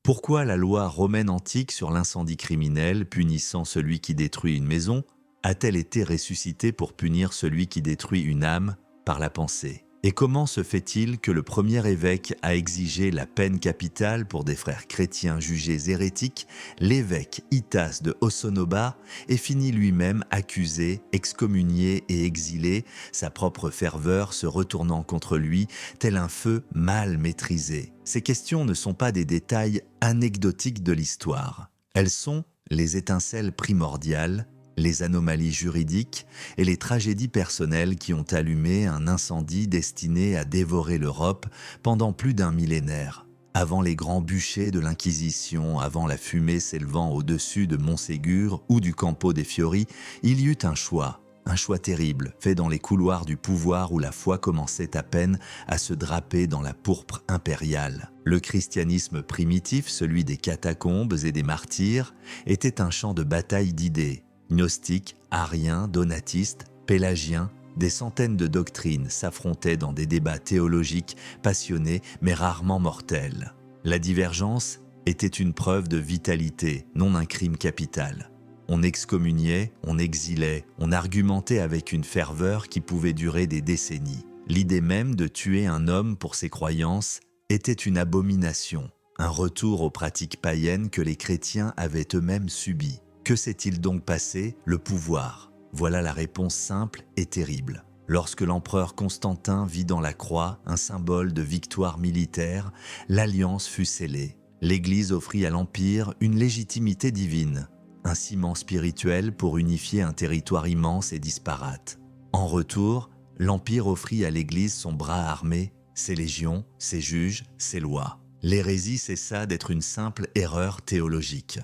Pourquoi la loi romaine antique sur l'incendie criminel punissant celui qui détruit une maison a-t-elle été ressuscitée pour punir celui qui détruit une âme par la pensée? Et comment se fait-il que le premier évêque a exigé la peine capitale pour des frères chrétiens jugés hérétiques, l'évêque Itas de Hosonoba, ait fini lui-même accusé, excommunié et exilé, sa propre ferveur se retournant contre lui, tel un feu mal maîtrisé? Ces questions ne sont pas des détails anecdotiques de l'histoire. Elles sont les étincelles primordiales, les anomalies juridiques et les tragédies personnelles qui ont allumé un incendie destiné à dévorer l'Europe pendant plus d'un millénaire. Avant les grands bûchers de l'Inquisition, avant la fumée s'élevant au-dessus de Montségur ou du Campo dei Fiori, il y eut un choix terrible, fait dans les couloirs du pouvoir où la foi commençait à peine à se draper dans la pourpre impériale. Le christianisme primitif, celui des catacombes et des martyrs, était un champ de bataille d'idées. Gnostiques, ariens, donatistes, pélagiens, des centaines de doctrines s'affrontaient dans des débats théologiques passionnés mais rarement mortels. La divergence était une preuve de vitalité, non un crime capital. On excommuniait, on exilait, on argumentait avec une ferveur qui pouvait durer des décennies. L'idée même de tuer un homme pour ses croyances était une abomination, un retour aux pratiques païennes que les chrétiens avaient eux-mêmes subies. Que s'est-il donc passé? Le pouvoir. Voilà la réponse simple et terrible. Lorsque l'empereur Constantin vit dans la croix un symbole de victoire militaire, l'alliance fut scellée. L'Église offrit à l'Empire une légitimité divine, un ciment spirituel pour unifier un territoire immense et disparate. En retour, l'Empire offrit à l'Église son bras armé, ses légions, ses juges, ses lois. L'hérésie cessa d'être une simple erreur théologique.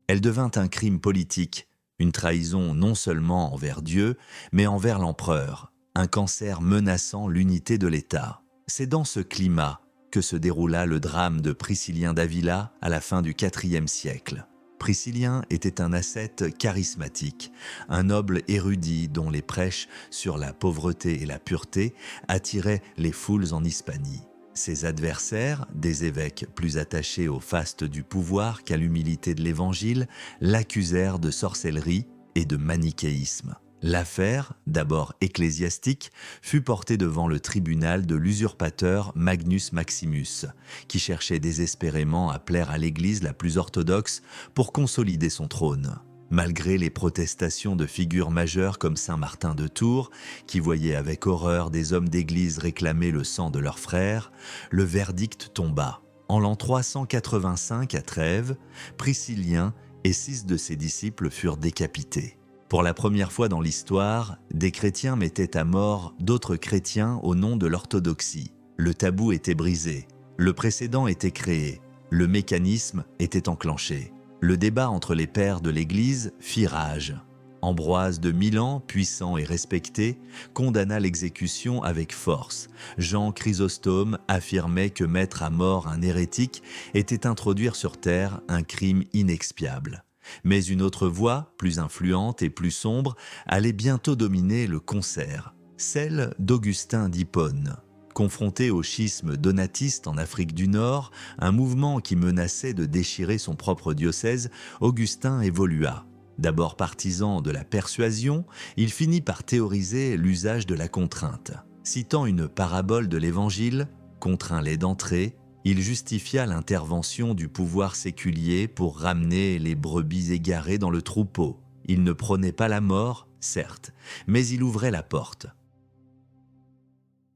Elle devint un crime politique, une trahison non seulement envers Dieu, mais envers l'empereur, un cancer menaçant l'unité de l'État. C'est dans ce climat que se déroula le drame de Priscillien d'Avila à la fin du IVe siècle. Priscillien était un ascète charismatique, un noble érudit dont les prêches sur la pauvreté et la pureté attiraient les foules en Hispanie. Ses adversaires, des évêques plus attachés au faste du pouvoir qu'à l'humilité de l'Évangile, l'accusèrent de sorcellerie et de manichéisme. L'affaire, d'abord ecclésiastique, fut portée devant le tribunal de l'usurpateur Magnus Maximus, qui cherchait désespérément à plaire à l'Église la plus orthodoxe pour consolider son trône. Malgré les protestations de figures majeures comme saint Martin de Tours, qui voyaient avec horreur des hommes d'église réclamer le sang de leurs frères, le verdict tomba. En l'an 385 à Trèves, Priscillien et 6 de ses disciples furent décapités. Pour la première fois dans l'histoire, des chrétiens mettaient à mort d'autres chrétiens au nom de l'orthodoxie. Le tabou était brisé, le précédent était créé, le mécanisme était enclenché. Le débat entre les pères de l'Église fit rage. Ambroise de Milan, puissant et respecté, condamna l'exécution avec force. Jean Chrysostome affirmait que mettre à mort un hérétique était introduire sur terre un crime inexpiable. Mais une autre voix, plus influente et plus sombre, allait bientôt dominer le concert, celle d'Augustin d'Hippone. Confronté au schisme donatiste en Afrique du Nord, un mouvement qui menaçait de déchirer son propre diocèse, Augustin évolua. D'abord partisan de la persuasion, il finit par théoriser l'usage de la contrainte. Citant une parabole de l'Évangile, contraint-les d'entrer, il justifia l'intervention du pouvoir séculier pour ramener les brebis égarées dans le troupeau. Il ne prônait pas la mort, certes, mais il ouvrait la porte.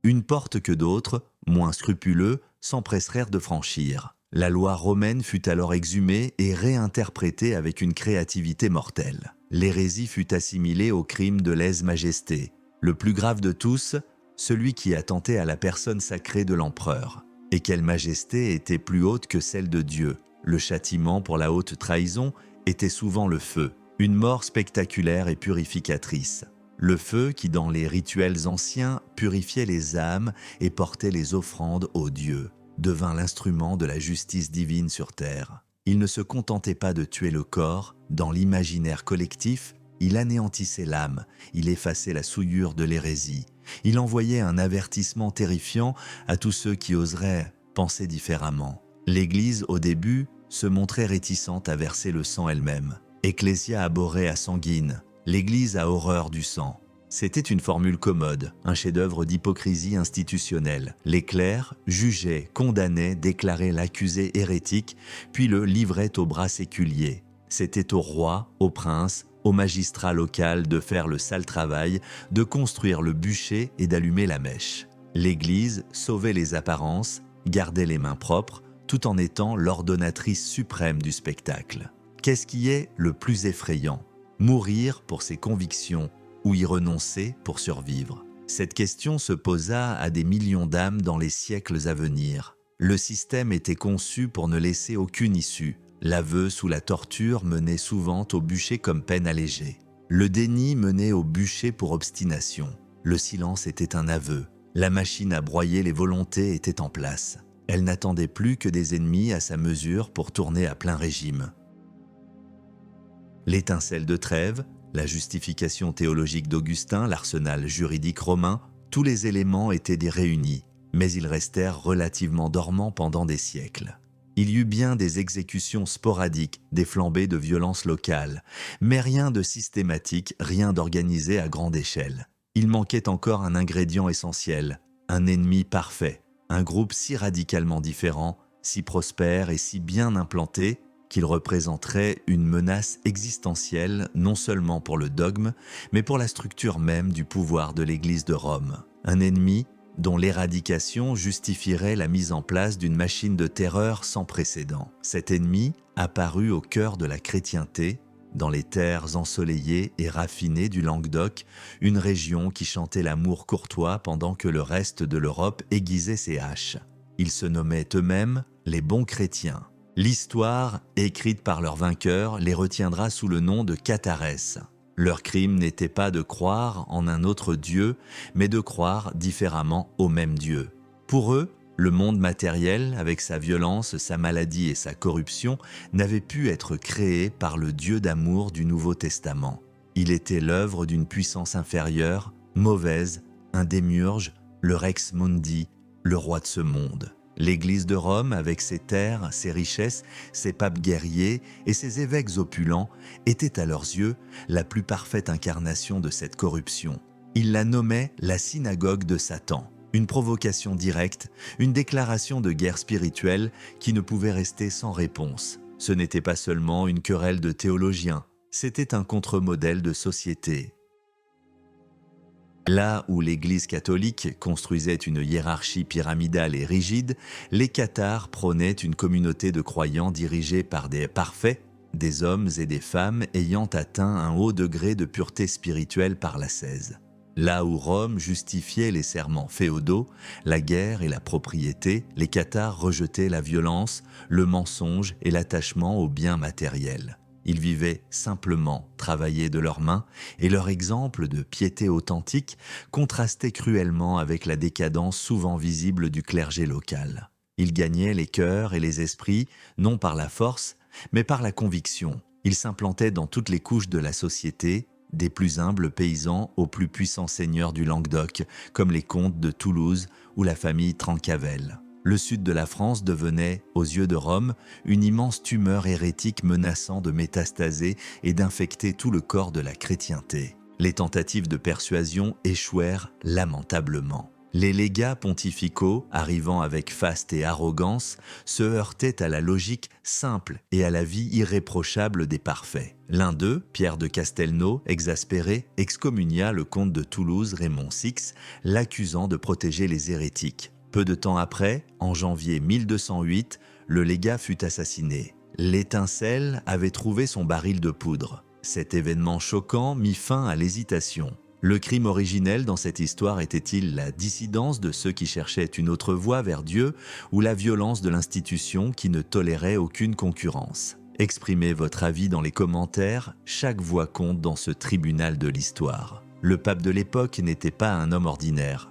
Une porte que d'autres, moins scrupuleux, s'empressèrent de franchir. La loi romaine fut alors exhumée et réinterprétée avec une créativité mortelle. L'hérésie fut assimilée au crime de lèse-majesté. Le plus grave de tous, celui qui attentait à la personne sacrée de l'empereur. Et quelle majesté était plus haute que celle de Dieu? Le châtiment pour la haute trahison était souvent le feu, une mort spectaculaire et purificatrice. Le feu qui, dans les rituels anciens, purifiait les âmes et portait les offrandes aux dieux, devint l'instrument de la justice divine sur terre. Il ne se contentait pas de tuer le corps, dans l'imaginaire collectif, il anéantissait l'âme, il effaçait la souillure de l'hérésie. Il envoyait un avertissement terrifiant à tous ceux qui oseraient penser différemment. L'Église, au début, se montrait réticente à verser le sang elle-même. Ecclesia abhorret à sanguine. L'Église a horreur du sang. C'était une formule commode, un chef-d'œuvre d'hypocrisie institutionnelle. Les clercs jugeaient, condamnaient, déclaraient l'accusé hérétique, puis le livraient au bras séculier. C'était au roi, au prince, au magistrat local de faire le sale travail, de construire le bûcher et d'allumer la mèche. L'Église sauvait les apparences, gardait les mains propres, tout en étant l'ordonnatrice suprême du spectacle. Qu'est-ce qui est le plus effrayant ? Mourir pour ses convictions ou y renoncer pour survivre? Cette question se posa à des millions d'âmes dans les siècles à venir. Le système était conçu pour ne laisser aucune issue. L'aveu sous la torture menait souvent au bûcher comme peine allégée. Le déni menait au bûcher pour obstination. Le silence était un aveu. La machine à broyer les volontés était en place. Elle n'attendait plus que des ennemis à sa mesure pour tourner à plein régime. L'étincelle de trêve, la justification théologique d'Augustin, l'arsenal juridique romain, tous les éléments étaient réunis, mais ils restèrent relativement dormants pendant des siècles. Il y eut bien des exécutions sporadiques, des flambées de violences locales, mais rien de systématique, rien d'organisé à grande échelle. Il manquait encore un ingrédient essentiel, un ennemi parfait, un groupe si radicalement différent, si prospère et si bien implanté qu'il représenterait une menace existentielle non seulement pour le dogme, mais pour la structure même du pouvoir de l'Église de Rome. Un ennemi dont l'éradication justifierait la mise en place d'une machine de terreur sans précédent. Cet ennemi apparut au cœur de la chrétienté, dans les terres ensoleillées et raffinées du Languedoc, une région qui chantait l'amour courtois pendant que le reste de l'Europe aiguisait ses haches. Ils se nommaient eux-mêmes les bons chrétiens. L'histoire, écrite par leurs vainqueurs, les retiendra sous le nom de cathares. Leur crime n'était pas de croire en un autre Dieu, mais de croire différemment au même Dieu. Pour eux, le monde matériel, avec sa violence, sa maladie et sa corruption, n'avait pu être créé par le Dieu d'amour du Nouveau Testament. Il était l'œuvre d'une puissance inférieure, mauvaise, un démiurge, le Rex Mundi, le roi de ce monde. L'Église de Rome, avec ses terres, ses richesses, ses papes guerriers et ses évêques opulents, était à leurs yeux la plus parfaite incarnation de cette corruption. Ils la nommaient la synagogue de Satan. Une provocation directe, une déclaration de guerre spirituelle qui ne pouvait rester sans réponse. Ce n'était pas seulement une querelle de théologiens, c'était un contre-modèle de société. Là où l'Église catholique construisait une hiérarchie pyramidale et rigide, les cathares prônaient une communauté de croyants dirigée par des parfaits, des hommes et des femmes ayant atteint un haut degré de pureté spirituelle par l'ascèse. Là où Rome justifiait les serments féodaux, la guerre et la propriété, les cathares rejetaient la violence, le mensonge et l'attachement aux biens matériels. Ils vivaient simplement, travaillaient de leurs mains, et leur exemple de piété authentique contrastait cruellement avec la décadence souvent visible du clergé local. Ils gagnaient les cœurs et les esprits, non par la force, mais par la conviction. Ils s'implantaient dans toutes les couches de la société, des plus humbles paysans aux plus puissants seigneurs du Languedoc, comme les comtes de Toulouse ou la famille Trencavel. Le sud de la France devenait, aux yeux de Rome, une immense tumeur hérétique menaçant de métastaser et d'infecter tout le corps de la chrétienté. Les tentatives de persuasion échouèrent lamentablement. Les légats pontificaux, arrivant avec faste et arrogance, se heurtaient à la logique simple et à la vie irréprochable des parfaits. L'un d'eux, Pierre de Castelnau, exaspéré, excommunia le comte de Toulouse, Raymond VI, l'accusant de protéger les hérétiques. Peu de temps après, en janvier 1208, le légat fut assassiné. L'étincelle avait trouvé son baril de poudre. Cet événement choquant mit fin à l'hésitation. Le crime originel dans cette histoire était-il la dissidence de ceux qui cherchaient une autre voie vers Dieu ou la violence de l'institution qui ne tolérait aucune concurrence? Exprimez votre avis dans les commentaires, chaque voix compte dans ce tribunal de l'histoire. Le pape de l'époque n'était pas un homme ordinaire.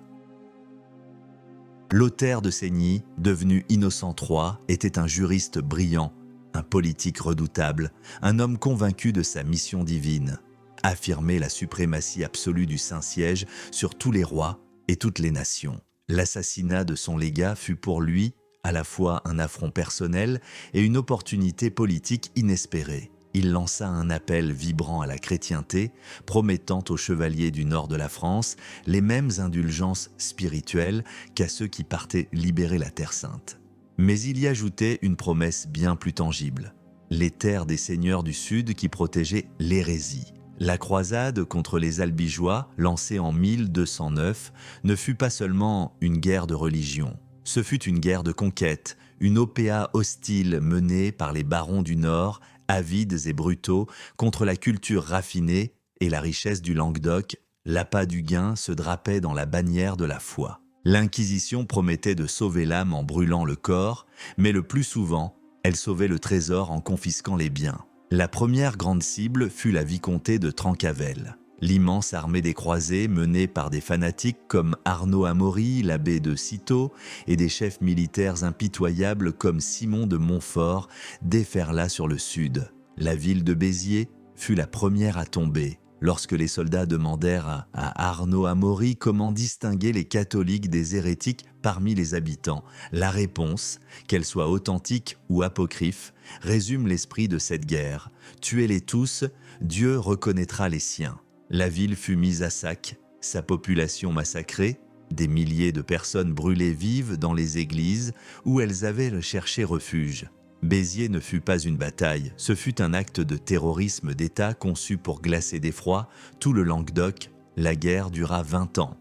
Lothaire de Seigny, devenu Innocent III, était un juriste brillant, un politique redoutable, un homme convaincu de sa mission divine. Affirmer la suprématie absolue du Saint-Siège sur tous les rois et toutes les nations. L'assassinat de son légat fut pour lui, à la fois un affront personnel et une opportunité politique inespérée. Il lança un appel vibrant à la chrétienté, promettant aux chevaliers du nord de la France les mêmes indulgences spirituelles qu'à ceux qui partaient libérer la Terre Sainte. Mais il y ajoutait une promesse bien plus tangible: les terres des seigneurs du Sud qui protégeaient l'hérésie. La croisade contre les Albigeois, lancée en 1209, ne fut pas seulement une guerre de religion. Ce fut une guerre de conquête, une opéa hostile menée par les barons du Nord, avides et brutaux, contre la culture raffinée et la richesse du Languedoc. L'appât du gain se drapait dans la bannière de la foi. L'Inquisition promettait de sauver l'âme en brûlant le corps, mais le plus souvent, elle sauvait le trésor en confisquant les biens. La première grande cible fut la vicomté de Trencavel. L'immense armée des croisés, menée par des fanatiques comme Arnaud Amaury, l'abbé de Cîteaux, et des chefs militaires impitoyables comme Simon de Montfort, déferla sur le sud. La ville de Béziers fut la première à tomber. Lorsque les soldats demandèrent à Arnaud Amaury comment distinguer les catholiques des hérétiques parmi les habitants, la réponse, qu'elle soit authentique ou apocryphe, résume l'esprit de cette guerre. Tuez-les tous, Dieu reconnaîtra les siens. La ville fut mise à sac, sa population massacrée, des milliers de personnes brûlées vives dans les églises où elles avaient cherché refuge. Béziers ne fut pas une bataille, ce fut un acte de terrorisme d'État conçu pour glacer d'effroi tout le Languedoc. La guerre dura 20 ans.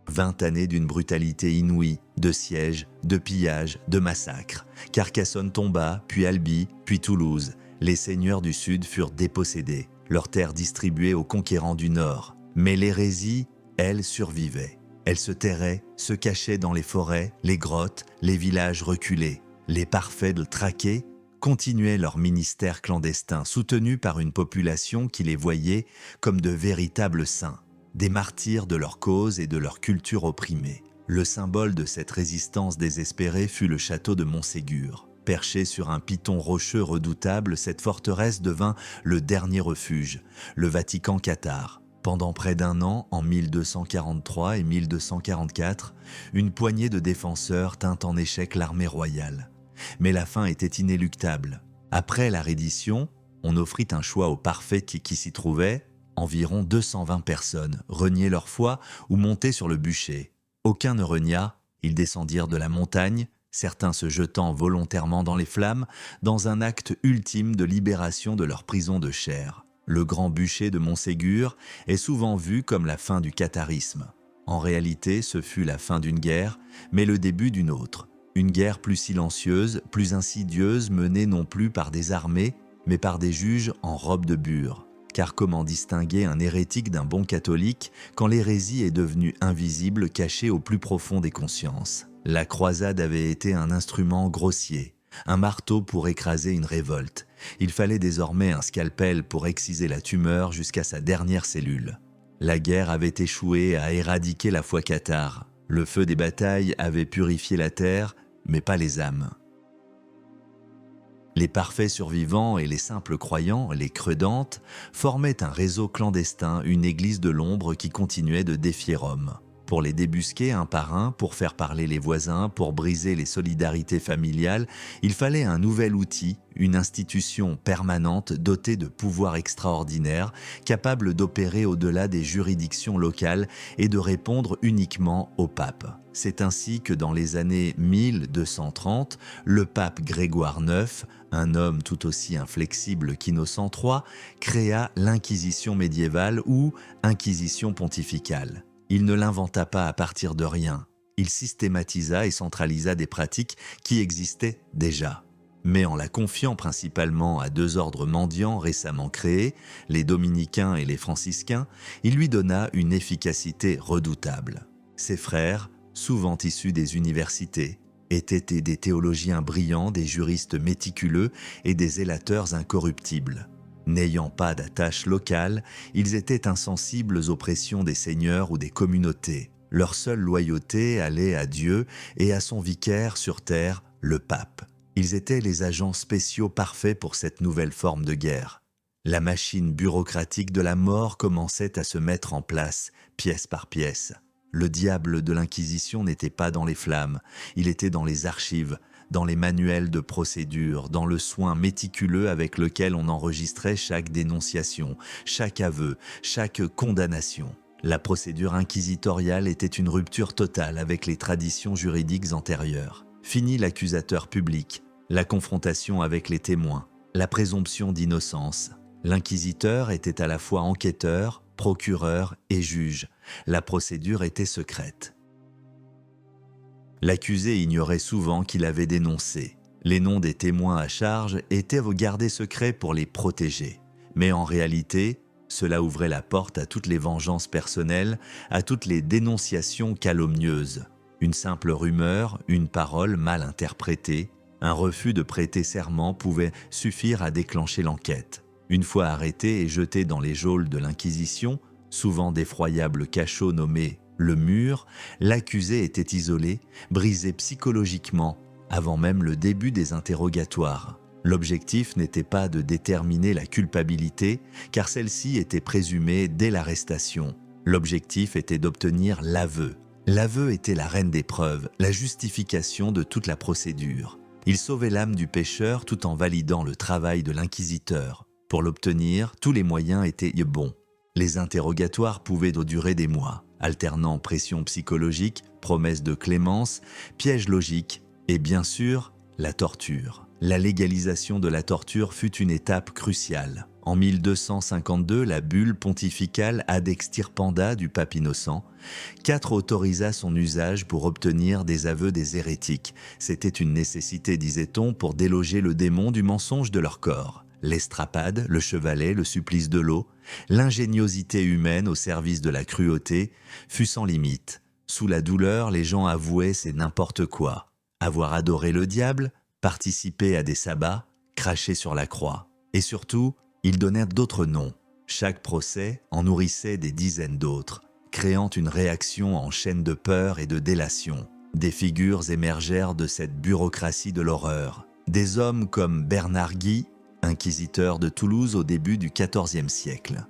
20 années d'une brutalité inouïe, de sièges, de pillages, de massacres. Carcassonne tomba, puis Albi, puis Toulouse. Les seigneurs du Sud furent dépossédés, leurs terres distribuées aux conquérants du Nord. Mais l'hérésie, elle, survivait. Elle se terrait, se cachait dans les forêts, les grottes, les villages reculés. Les parfaits traqués continuaient leur ministère clandestin, soutenus par une population qui les voyait comme de véritables saints, des martyrs de leur cause et de leur culture opprimée. Le symbole de cette résistance désespérée fut le château de Montségur. Perché sur un piton rocheux redoutable, cette forteresse devint le dernier refuge, le Vatican cathare. Pendant près d'un an, en 1243 et 1244, une poignée de défenseurs tint en échec l'armée royale. Mais la fin était inéluctable. Après la reddition, on offrit un choix aux parfaits qui s'y trouvaient. Environ 220 personnes reniaient leur foi ou montaient sur le bûcher. Aucun ne renia, ils descendirent de la montagne, certains se jetant volontairement dans les flammes, dans un acte ultime de libération de leur prison de chair. Le grand bûcher de Montségur est souvent vu comme la fin du catharisme. En réalité, ce fut la fin d'une guerre, mais le début d'une autre. Une guerre plus silencieuse, plus insidieuse, menée non plus par des armées, mais par des juges en robe de bure. Car comment distinguer un hérétique d'un bon catholique quand l'hérésie est devenue invisible, cachée au plus profond des consciences? La croisade avait été un instrument grossier, un marteau pour écraser une révolte. Il fallait désormais un scalpel pour exciser la tumeur jusqu'à sa dernière cellule. La guerre avait échoué à éradiquer la foi cathare. Le feu des batailles avait purifié la terre, mais pas les âmes. Les parfaits survivants et les simples croyants, les credantes, formaient un réseau clandestin, une église de l'ombre qui continuait de défier Rome. Pour les débusquer un par un, pour faire parler les voisins, pour briser les solidarités familiales, il fallait un nouvel outil, une institution permanente dotée de pouvoirs extraordinaires, capable d'opérer au-delà des juridictions locales et de répondre uniquement au pape. C'est ainsi que dans les années 1230, le pape Grégoire IX, un homme tout aussi inflexible qu'Innocent III, créa l'Inquisition médiévale ou Inquisition pontificale. Il ne l'inventa pas à partir de rien. Il systématisa et centralisa des pratiques qui existaient déjà. Mais en la confiant principalement à deux ordres mendiants récemment créés, les dominicains et les franciscains, il lui donna une efficacité redoutable. Ses frères, souvent issus des universités, étaient des théologiens brillants, des juristes méticuleux et des zélateurs incorruptibles. N'ayant pas d'attache locale, ils étaient insensibles aux pressions des seigneurs ou des communautés. Leur seule loyauté allait à Dieu et à son vicaire sur terre, le pape. Ils étaient les agents spéciaux parfaits pour cette nouvelle forme de guerre. La machine bureaucratique de la mort commençait à se mettre en place, pièce par pièce. Le diable de l'Inquisition n'était pas dans les flammes, il était dans les archives, dans les manuels de procédure, dans le soin méticuleux avec lequel on enregistrait chaque dénonciation, chaque aveu, chaque condamnation. La procédure inquisitoriale était une rupture totale avec les traditions juridiques antérieures. Fini l'accusateur public, la confrontation avec les témoins, la présomption d'innocence. L'inquisiteur était à la fois enquêteur, procureur et juge. La procédure était secrète. L'accusé ignorait souvent qu'il avait dénoncé. Les noms des témoins à charge étaient gardés secrets pour les protéger. Mais en réalité, cela ouvrait la porte à toutes les vengeances personnelles, à toutes les dénonciations calomnieuses. Une simple rumeur, une parole mal interprétée, un refus de prêter serment pouvait suffire à déclencher l'enquête. Une fois arrêté et jeté dans les geôles de l'Inquisition, souvent d'effroyables cachots nommés le mur, l'accusé était isolé, brisé psychologiquement, avant même le début des interrogatoires. L'objectif n'était pas de déterminer la culpabilité, car celle-ci était présumée dès l'arrestation. L'objectif était d'obtenir l'aveu. L'aveu était la reine des preuves, la justification de toute la procédure. Il sauvait l'âme du pécheur tout en validant le travail de l'inquisiteur. Pour l'obtenir, tous les moyens étaient bons. Les interrogatoires pouvaient durer des mois, alternant pression psychologique, promesses de clémence, pièges logiques et bien sûr, la torture. La légalisation de la torture fut une étape cruciale. En 1252, la bulle pontificale Ad Extirpanda du pape Innocent IV autorisa son usage pour obtenir des aveux des hérétiques. C'était une nécessité, disait-on, pour déloger le démon du mensonge de leur corps. L'estrapade, le chevalet, le supplice de l'eau, l'ingéniosité humaine au service de la cruauté fut sans limite. Sous la douleur, les gens avouaient c'est n'importe quoi. Avoir adoré le diable, participer à des sabbats, cracher sur la croix. Et surtout, ils donnèrent d'autres noms. Chaque procès en nourrissait des dizaines d'autres, créant une réaction en chaîne de peur et de délation. Des figures émergèrent de cette bureaucratie de l'horreur. Des hommes comme Bernard Guy, inquisiteur de Toulouse au début du XIVe siècle.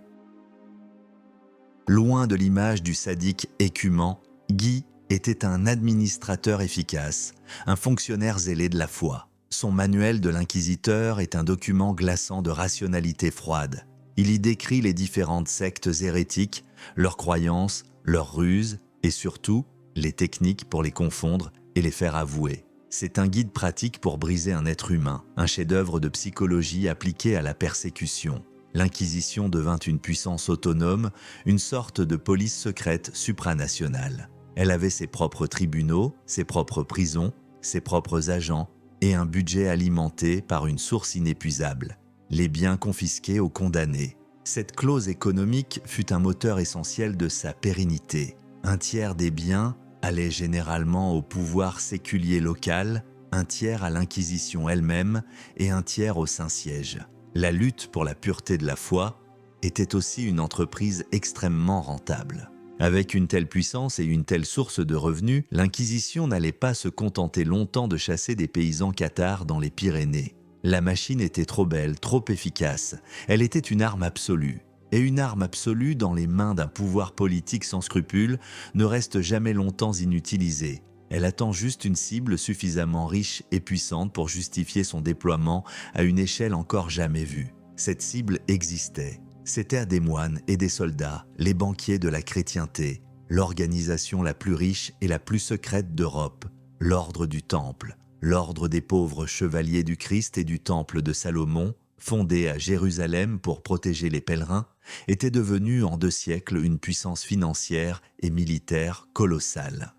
Loin de l'image du sadique écumant, Guy était un administrateur efficace, un fonctionnaire zélé de la foi. Son manuel de l'inquisiteur est un document glaçant de rationalité froide. Il y décrit les différentes sectes hérétiques, leurs croyances, leurs ruses et surtout les techniques pour les confondre et les faire avouer. C'est un guide pratique pour briser un être humain, un chef-d'œuvre de psychologie appliqué à la persécution. L'Inquisition devint une puissance autonome, une sorte de police secrète supranationale. Elle avait ses propres tribunaux, ses propres prisons, ses propres agents et un budget alimenté par une source inépuisable, les biens confisqués aux condamnés. Cette clause économique fut un moteur essentiel de sa pérennité. Un tiers des biens allait généralement au pouvoir séculier local, un tiers à l'Inquisition elle-même et un tiers au Saint-Siège. La lutte pour la pureté de la foi était aussi une entreprise extrêmement rentable. Avec une telle puissance et une telle source de revenus, l'Inquisition n'allait pas se contenter longtemps de chasser des paysans cathares dans les Pyrénées. La machine était trop belle, trop efficace. Elle était une arme absolue. Et une arme absolue dans les mains d'un pouvoir politique sans scrupules ne reste jamais longtemps inutilisée. Elle attend juste une cible suffisamment riche et puissante pour justifier son déploiement à une échelle encore jamais vue. Cette cible existait. C'étaient des moines et des soldats, les banquiers de la chrétienté, l'organisation la plus riche et la plus secrète d'Europe, l'ordre du Temple, l'ordre des pauvres chevaliers du Christ et du Temple de Salomon, fondé à Jérusalem pour protéger les pèlerins, était devenu en 2 siècles une puissance financière et militaire colossale.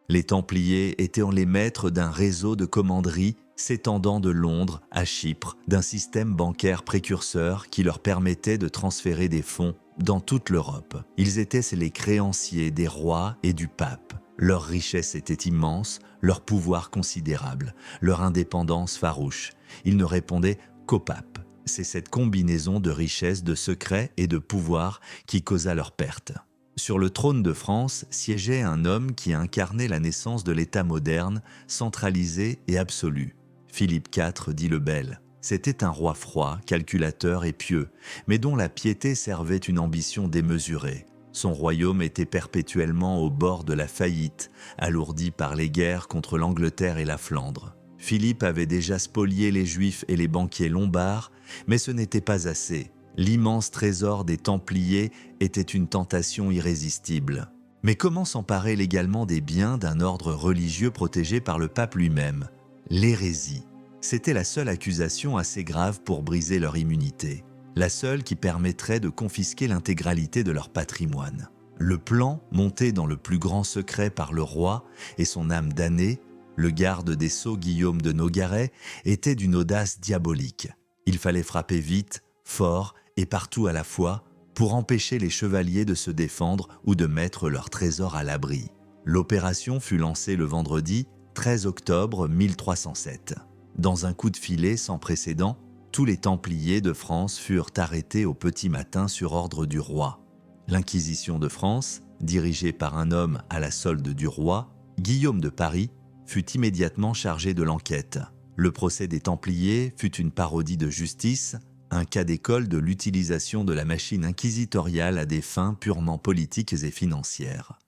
Les Templiers étaient les maîtres d'un réseau de commanderies s'étendant de Londres à Chypre, d'un système bancaire précurseur qui leur permettait de transférer des fonds dans toute l'Europe. Ils étaient les créanciers des rois et du pape. Leur richesse était immense, leur pouvoir considérable, leur indépendance farouche. Ils ne répondaient qu'au pape. C'est cette combinaison de richesse, de secrets et de pouvoir qui causa leur perte. Sur le trône de France siégeait un homme qui incarnait la naissance de l'État moderne, centralisé et absolu. Philippe IV dit le Bel. C'était un roi froid, calculateur et pieux, mais dont la piété servait une ambition démesurée. Son royaume était perpétuellement au bord de la faillite, alourdi par les guerres contre l'Angleterre et la Flandre. Philippe avait déjà spolié les Juifs et les banquiers lombards, mais ce n'était pas assez. L'immense trésor des Templiers était une tentation irrésistible. Mais comment s'emparer légalement des biens d'un ordre religieux protégé par le pape lui-même? L'hérésie. C'était la seule accusation assez grave pour briser leur immunité. La seule qui permettrait de confisquer l'intégralité de leur patrimoine. Le plan, monté dans le plus grand secret par le roi et son âme damnée, le garde des sceaux Guillaume de Nogaret, était d'une audace diabolique. Il fallait frapper vite, fort et partout à la fois pour empêcher les chevaliers de se défendre ou de mettre leur trésor à l'abri. L'opération fut lancée le vendredi 13 octobre 1307. Dans un coup de filet sans précédent, tous les Templiers de France furent arrêtés au petit matin sur ordre du roi. L'Inquisition de France, dirigée par un homme à la solde du roi, Guillaume de Paris, fut immédiatement chargé de l'enquête. Le procès des Templiers fut une parodie de justice, un cas d'école de l'utilisation de la machine inquisitoriale à des fins purement politiques et financières.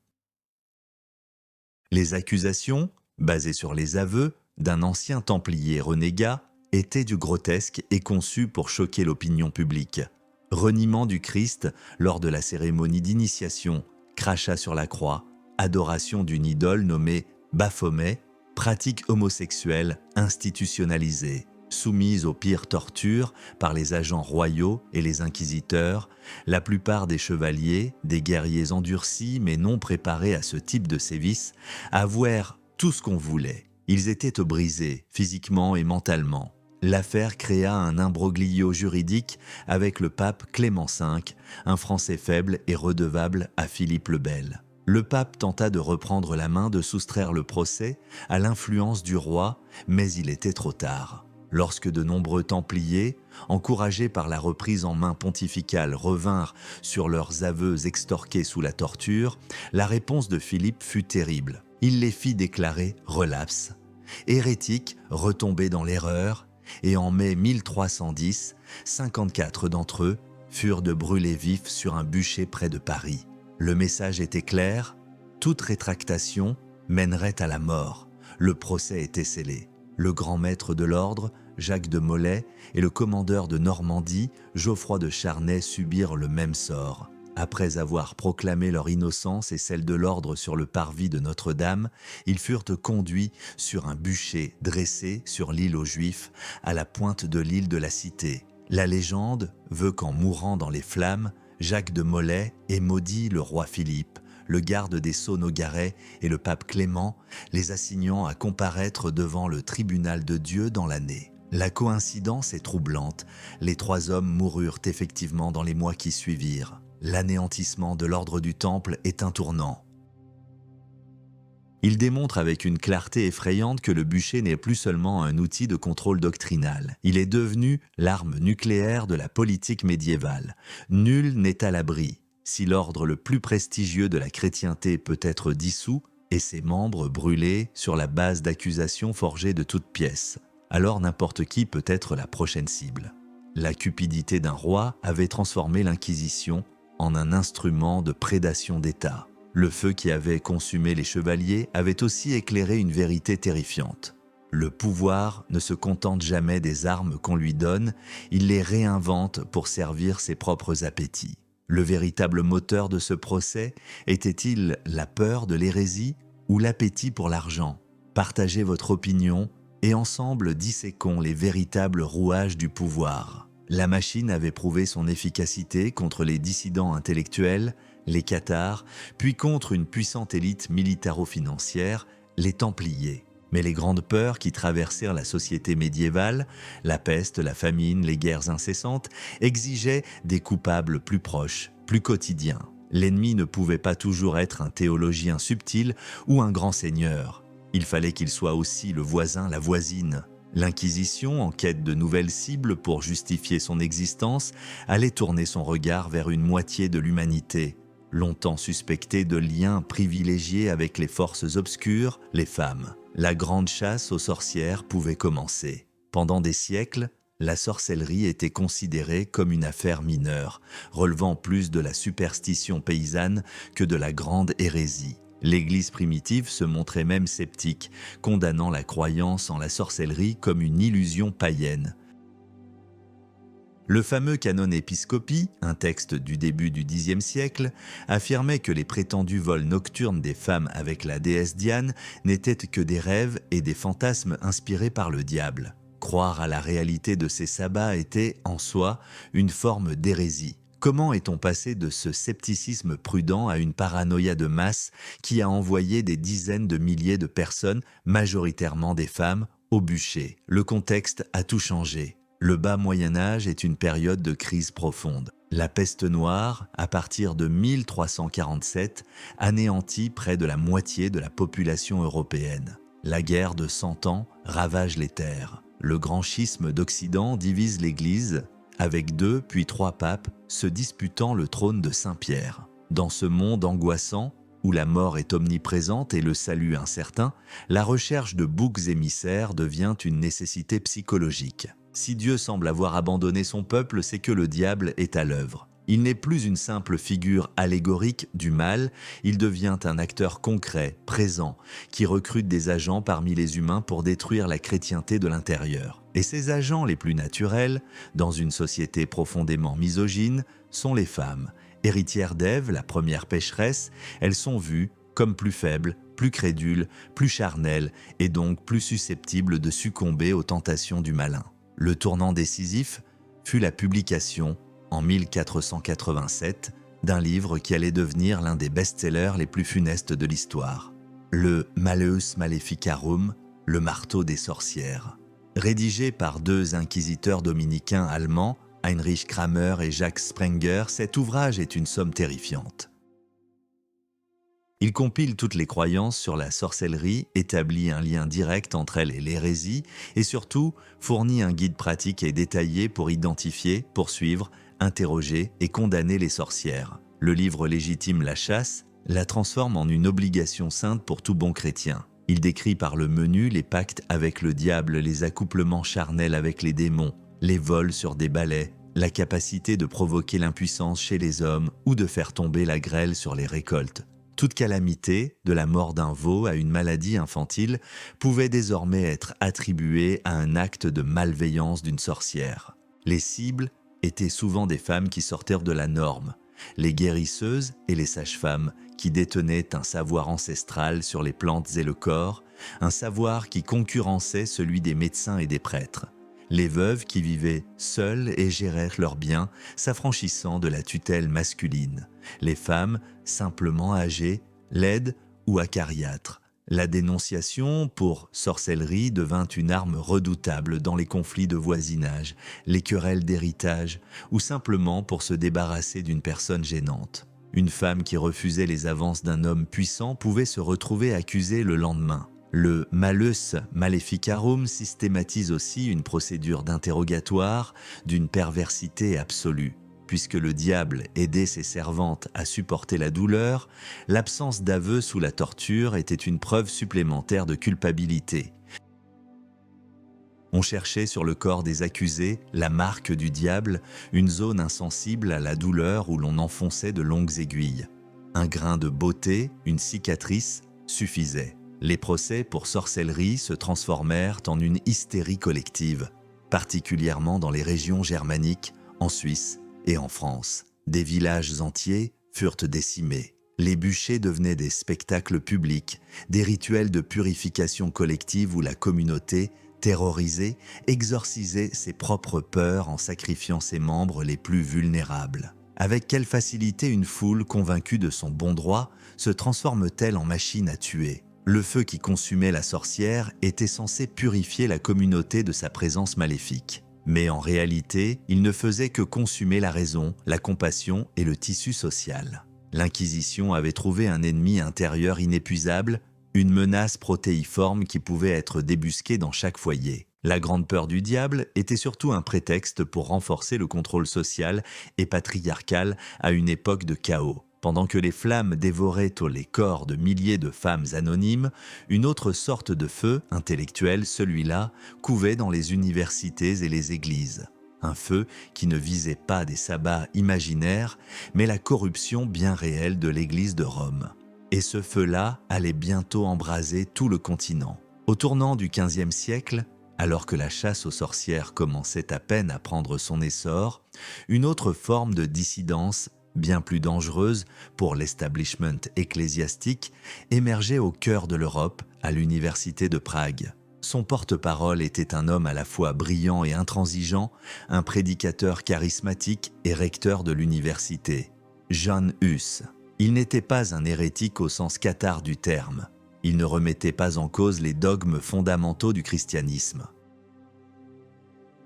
Les accusations, basées sur les aveux d'un ancien Templier renégat, étaient du grotesque et conçues pour choquer l'opinion publique. Reniement du Christ lors de la cérémonie d'initiation, crachat sur la croix, adoration d'une idole nommée Baphomet, pratique homosexuelle institutionnalisée, soumise aux pires tortures par les agents royaux et les inquisiteurs, la plupart des chevaliers, des guerriers endurcis mais non préparés à ce type de sévices, avouèrent tout ce qu'on voulait. Ils étaient brisés, physiquement et mentalement. L'affaire créa un imbroglio juridique avec le pape Clément V, un Français faible et redevable à Philippe le Bel. Le pape tenta de reprendre la main, de soustraire le procès à l'influence du roi, mais il était trop tard. Lorsque de nombreux Templiers, encouragés par la reprise en main pontificale, revinrent sur leurs aveux extorqués sous la torture, la réponse de Philippe fut terrible. Il les fit déclarer relapses, hérétiques, retombés dans l'erreur, et en mai 1310, 54 d'entre eux furent de brûlés vifs sur un bûcher près de Paris. Le message était clair, toute rétractation mènerait à la mort. Le procès était scellé. Le grand maître de l'ordre, Jacques de Molay, et le commandeur de Normandie, Geoffroy de Charnay, subirent le même sort. Après avoir proclamé leur innocence et celle de l'ordre sur le parvis de Notre-Dame, ils furent conduits sur un bûcher dressé sur l'île aux Juifs, à la pointe de l'île de la Cité. La légende veut qu'en mourant dans les flammes, Jacques de Molay ait maudit le roi Philippe, le garde des sceaux Nogaret et le pape Clément, les assignant à comparaître devant le tribunal de Dieu dans l'année. La coïncidence est troublante. Les 3 hommes moururent effectivement dans les mois qui suivirent. L'anéantissement de l'ordre du Temple est un tournant. Il démontre avec une clarté effrayante que le bûcher n'est plus seulement un outil de contrôle doctrinal. Il est devenu l'arme nucléaire de la politique médiévale. Nul n'est à l'abri. Si l'ordre le plus prestigieux de la chrétienté peut être dissous et ses membres brûlés sur la base d'accusations forgées de toutes pièces, alors n'importe qui peut être la prochaine cible. La cupidité d'un roi avait transformé l'Inquisition en un instrument de prédation d'État. Le feu qui avait consumé les chevaliers avait aussi éclairé une vérité terrifiante. Le pouvoir ne se contente jamais des armes qu'on lui donne, il les réinvente pour servir ses propres appétits. Le véritable moteur de ce procès était-il la peur de l'hérésie ou l'appétit pour l'argent? Partagez votre opinion et ensemble disséquons les véritables rouages du pouvoir. La machine avait prouvé son efficacité contre les dissidents intellectuels, les cathares, puis contre une puissante élite militaro-financière, les Templiers. Mais les grandes peurs qui traversèrent la société médiévale, la peste, la famine, les guerres incessantes, exigeaient des coupables plus proches, plus quotidiens. L'ennemi ne pouvait pas toujours être un théologien subtil ou un grand seigneur. Il fallait qu'il soit aussi le voisin, la voisine. L'Inquisition, en quête de nouvelles cibles pour justifier son existence, allait tourner son regard vers une moitié de l'humanité, longtemps suspectée de liens privilégiés avec les forces obscures, les femmes. La grande chasse aux sorcières pouvait commencer. Pendant des siècles, la sorcellerie était considérée comme une affaire mineure, relevant plus de la superstition paysanne que de la grande hérésie. L'Église primitive se montrait même sceptique, condamnant la croyance en la sorcellerie comme une illusion païenne. Le fameux Canon Episcopi, un texte du début du Xe siècle, affirmait que les prétendus vols nocturnes des femmes avec la déesse Diane n'étaient que des rêves et des fantasmes inspirés par le diable. Croire à la réalité de ces sabbats était, en soi, une forme d'hérésie. Comment est-on passé de ce scepticisme prudent à une paranoïa de masse qui a envoyé des dizaines de milliers de personnes, majoritairement des femmes, au bûcher? Le contexte a tout changé. Le bas Moyen-Âge est une période de crise profonde. La peste noire, à partir de 1347, anéantit près de la moitié de la population européenne. La guerre de 100 ans ravage les terres. Le grand schisme d'Occident divise l'Église, avec 2 puis 3 papes se disputant le trône de Saint-Pierre. Dans ce monde angoissant, où la mort est omniprésente et le salut incertain, la recherche de boucs émissaires devient une nécessité psychologique. Si Dieu semble avoir abandonné son peuple, c'est que le diable est à l'œuvre. Il n'est plus une simple figure allégorique du mal, il devient un acteur concret, présent, qui recrute des agents parmi les humains pour détruire la chrétienté de l'intérieur. Et ces agents les plus naturels, dans une société profondément misogyne, sont les femmes. Héritières d'Ève, la première pécheresse, elles sont vues comme plus faibles, plus crédules, plus charnelles et donc plus susceptibles de succomber aux tentations du malin. Le tournant décisif fut la publication, en 1487, d'un livre qui allait devenir l'un des best-sellers les plus funestes de l'histoire. Le Malleus Maleficarum, le marteau des sorcières. Rédigé par 2 inquisiteurs dominicains allemands, Heinrich Kramer et Jacques Sprenger, cet ouvrage est une somme terrifiante. Il compile toutes les croyances sur la sorcellerie, établit un lien direct entre elle et l'hérésie et surtout fournit un guide pratique et détaillé pour identifier, poursuivre, interroger et condamner les sorcières. Le livre légitime la chasse, la transforme en une obligation sainte pour tout bon chrétien. Il décrit par le menu les pactes avec le diable, les accouplements charnels avec les démons, les vols sur des balais, la capacité de provoquer l'impuissance chez les hommes ou de faire tomber la grêle sur les récoltes. Toute calamité, de la mort d'un veau à une maladie infantile, pouvait désormais être attribuée à un acte de malveillance d'une sorcière. Les cibles étaient souvent des femmes qui sortaient de la norme, les guérisseuses et les sages-femmes qui détenaient un savoir ancestral sur les plantes et le corps, un savoir qui concurrençait celui des médecins et des prêtres. Les veuves qui vivaient seules et géraient leurs biens, s'affranchissant de la tutelle masculine. Les femmes, simplement âgées, laides ou acariâtres. La dénonciation pour sorcellerie devint une arme redoutable dans les conflits de voisinage, les querelles d'héritage ou simplement pour se débarrasser d'une personne gênante. Une femme qui refusait les avances d'un homme puissant pouvait se retrouver accusée le lendemain. Le Malleus Maleficarum systématise aussi une procédure d'interrogatoire d'une perversité absolue. Puisque le diable aidait ses servantes à supporter la douleur, l'absence d'aveu sous la torture était une preuve supplémentaire de culpabilité. On cherchait sur le corps des accusés la marque du diable, une zone insensible à la douleur où l'on enfonçait de longues aiguilles. Un grain de beauté, une cicatrice, suffisait. Les procès pour sorcellerie se transformèrent en une hystérie collective, particulièrement dans les régions germaniques, en Suisse et en France. Des villages entiers furent décimés. Les bûchers devenaient des spectacles publics, des rituels de purification collective où la communauté, terrorisée, exorcisait ses propres peurs en sacrifiant ses membres les plus vulnérables. Avec quelle facilité une foule convaincue de son bon droit se transforme-t-elle en machine à tuer ? Le feu qui consumait la sorcière était censé purifier la communauté de sa présence maléfique. Mais en réalité, il ne faisait que consumer la raison, la compassion et le tissu social. L'Inquisition avait trouvé un ennemi intérieur inépuisable, une menace protéiforme qui pouvait être débusquée dans chaque foyer. La grande peur du diable était surtout un prétexte pour renforcer le contrôle social et patriarcal à une époque de chaos. Pendant que les flammes dévoraient les corps de milliers de femmes anonymes, une autre sorte de feu, intellectuel celui-là, couvait dans les universités et les églises. Un feu qui ne visait pas des sabbats imaginaires, mais la corruption bien réelle de l'Église de Rome. Et ce feu-là allait bientôt embraser tout le continent. Au tournant du XVe siècle, alors que la chasse aux sorcières commençait à peine à prendre son essor, une autre forme de dissidence, bien plus dangereuse pour l'establishment ecclésiastique, émergeait au cœur de l'Europe, à l'université de Prague. Son porte-parole était un homme à la fois brillant et intransigeant, un prédicateur charismatique et recteur de l'université, Jan Hus. Il n'était pas un hérétique au sens cathare du terme. Il ne remettait pas en cause les dogmes fondamentaux du christianisme.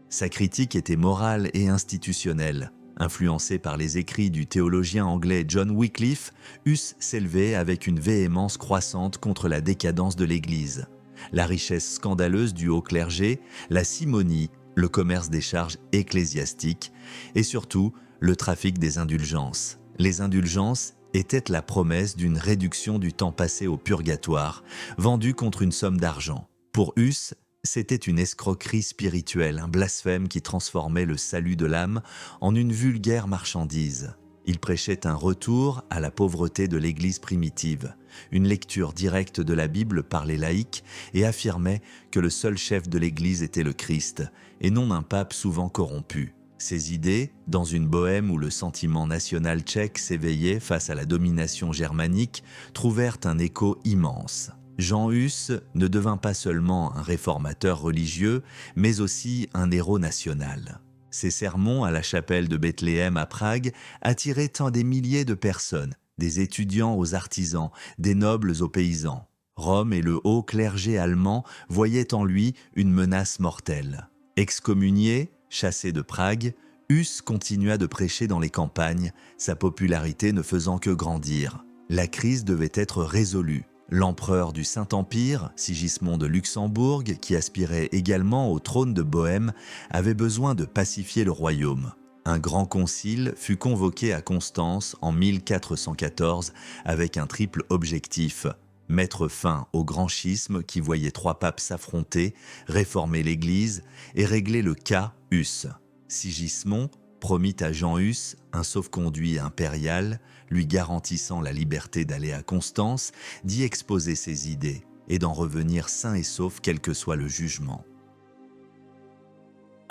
Sa critique était morale et institutionnelle. Influencé par les écrits du théologien anglais John Wycliffe, Hus s'élevait avec une véhémence croissante contre la décadence de l'Église, la richesse scandaleuse du haut clergé, la simonie, le commerce des charges ecclésiastiques et surtout le trafic des indulgences. Les indulgences étaient la promesse d'une réduction du temps passé au purgatoire, vendue contre une somme d'argent. Pour Hus, c'était une escroquerie spirituelle, un blasphème qui transformait le salut de l'âme en une vulgaire marchandise. Il prêchait un retour à la pauvreté de l'Église primitive, une lecture directe de la Bible par les laïcs et affirmait que le seul chef de l'Église était le Christ, et non un pape souvent corrompu. Ces idées, dans une Bohème où le sentiment national tchèque s'éveillait face à la domination germanique, trouvèrent un écho immense. Jan Hus ne devint pas seulement un réformateur religieux, mais aussi un héros national. Ses sermons à la chapelle de Bethléem à Prague attiraient tant des milliers de personnes, des étudiants aux artisans, des nobles aux paysans. Rome et le haut clergé allemand voyaient en lui une menace mortelle. Excommunié, chassé de Prague, Hus continua de prêcher dans les campagnes, sa popularité ne faisant que grandir. La crise devait être résolue. L'empereur du Saint-Empire, Sigismond de Luxembourg, qui aspirait également au trône de Bohême, avait besoin de pacifier le royaume. Un grand concile fut convoqué à Constance en 1414 avec un triple objectif: mettre fin au grand schisme qui voyait trois papes s'affronter, réformer l'Église et régler le cas Hus. Sigismond promit à Jan Hus un sauf-conduit impérial, lui garantissant la liberté d'aller à Constance, d'y exposer ses idées et d'en revenir sain et sauf quel que soit le jugement.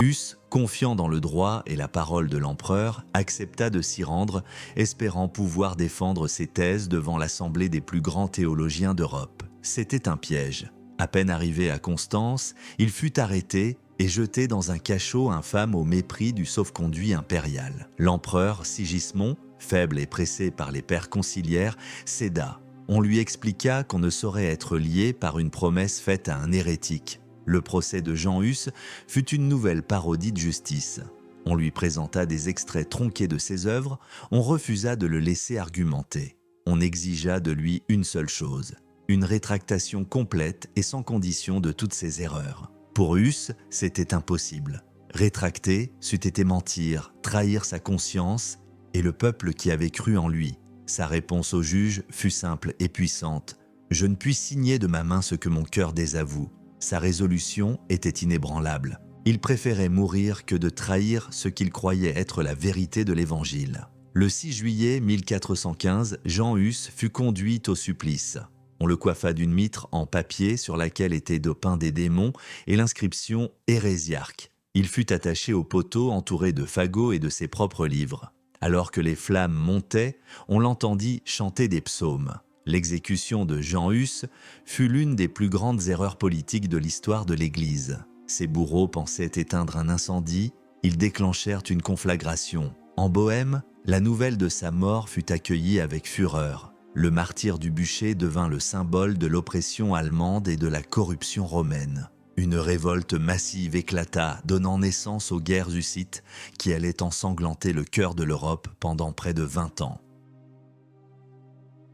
Hus, confiant dans le droit et la parole de l'empereur, accepta de s'y rendre, espérant pouvoir défendre ses thèses devant l'assemblée des plus grands théologiens d'Europe. C'était un piège. À peine arrivé à Constance, il fut arrêté et jeté dans un cachot infâme au mépris du sauf-conduit impérial. L'empereur Sigismond, faible et pressé par les pères conciliaires, céda. On lui expliqua qu'on ne saurait être lié par une promesse faite à un hérétique. Le procès de Jan Hus fut une nouvelle parodie de justice. On lui présenta des extraits tronqués de ses œuvres, on refusa de le laisser argumenter. On exigea de lui une seule chose, une rétractation complète et sans condition de toutes ses erreurs. Pour Hus, c'était impossible. Rétracter, c'eût été mentir, trahir sa conscience et le peuple qui avait cru en lui. Sa réponse au juge fut simple et puissante. « Je ne puis signer de ma main ce que mon cœur désavoue ». Sa résolution était inébranlable. Il préférait mourir que de trahir ce qu'il croyait être la vérité de l'Évangile. Le 6 juillet 1415, Jan Hus fut conduit au supplice. On le coiffa d'une mitre en papier sur laquelle étaient dopeints des démons et l'inscription « Hérésiarque ». Il fut attaché au poteau entouré de fagots et de ses propres livres. Alors que les flammes montaient, on l'entendit chanter des psaumes. L'exécution de Jan Hus fut l'une des plus grandes erreurs politiques de l'histoire de l'Église. Ses bourreaux pensaient éteindre un incendie, ils déclenchèrent une conflagration. En Bohême, la nouvelle de sa mort fut accueillie avec fureur. Le martyr du bûcher devint le symbole de l'oppression allemande et de la corruption romaine. Une révolte massive éclata, donnant naissance aux guerres hussites qui allaient ensanglanter le cœur de l'Europe pendant près de 20 ans.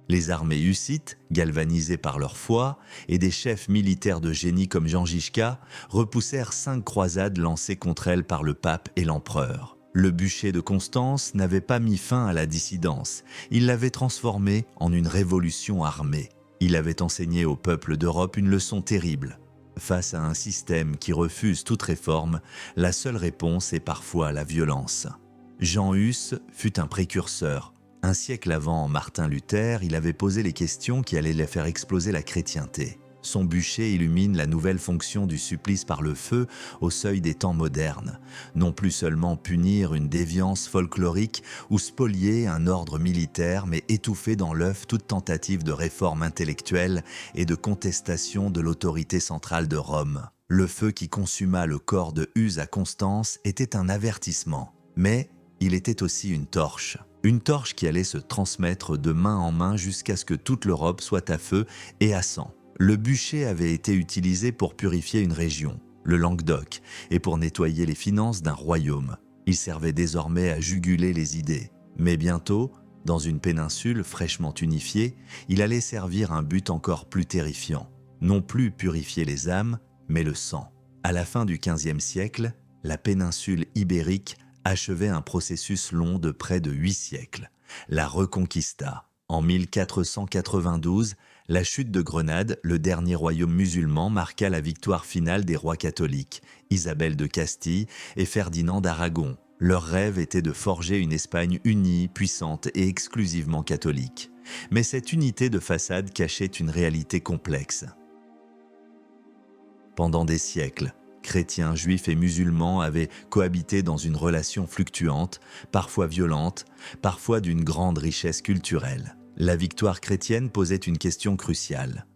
Les armées hussites, galvanisées par leur foi, et des chefs militaires de génie comme Jan Žižka, repoussèrent 5 croisades lancées contre elles par le pape et l'empereur. Le bûcher de Constance n'avait pas mis fin à la dissidence, il l'avait transformée en une révolution armée. Il avait enseigné au peuple d'Europe une leçon terrible. Face à un système qui refuse toute réforme, la seule réponse est parfois la violence. Jean Hus fut un précurseur. Un siècle avant Martin Luther, il avait posé les questions qui allaient faire exploser la chrétienté. Son bûcher illumine la nouvelle fonction du supplice par le feu au seuil des temps modernes. Non plus seulement punir une déviance folklorique ou spolier un ordre militaire, mais étouffer dans l'œuf toute tentative de réforme intellectuelle et de contestation de l'autorité centrale de Rome. Le feu qui consuma le corps de Hus à Constance était un avertissement, mais il était aussi une torche. Une torche qui allait se transmettre de main en main jusqu'à ce que toute l'Europe soit à feu et à sang. Le bûcher avait été utilisé pour purifier une région, le Languedoc, et pour nettoyer les finances d'un royaume. Il servait désormais à juguler les idées. Mais bientôt, dans une péninsule fraîchement unifiée, il allait servir un but encore plus terrifiant. Non plus purifier les âmes, mais le sang. À la fin du XVe siècle, la péninsule ibérique achevait un processus long de près de 8 siècles, la Reconquista. En 1492, la chute de Grenade, le dernier royaume musulman, marqua la victoire finale des rois catholiques, Isabelle de Castille et Ferdinand d'Aragon. Leur rêve était de forger une Espagne unie, puissante et exclusivement catholique. Mais cette unité de façade cachait une réalité complexe. Pendant des siècles, chrétiens, juifs et musulmans avaient cohabité dans une relation fluctuante, parfois violente, parfois d'une grande richesse culturelle. La victoire chrétienne posait une question cruciale.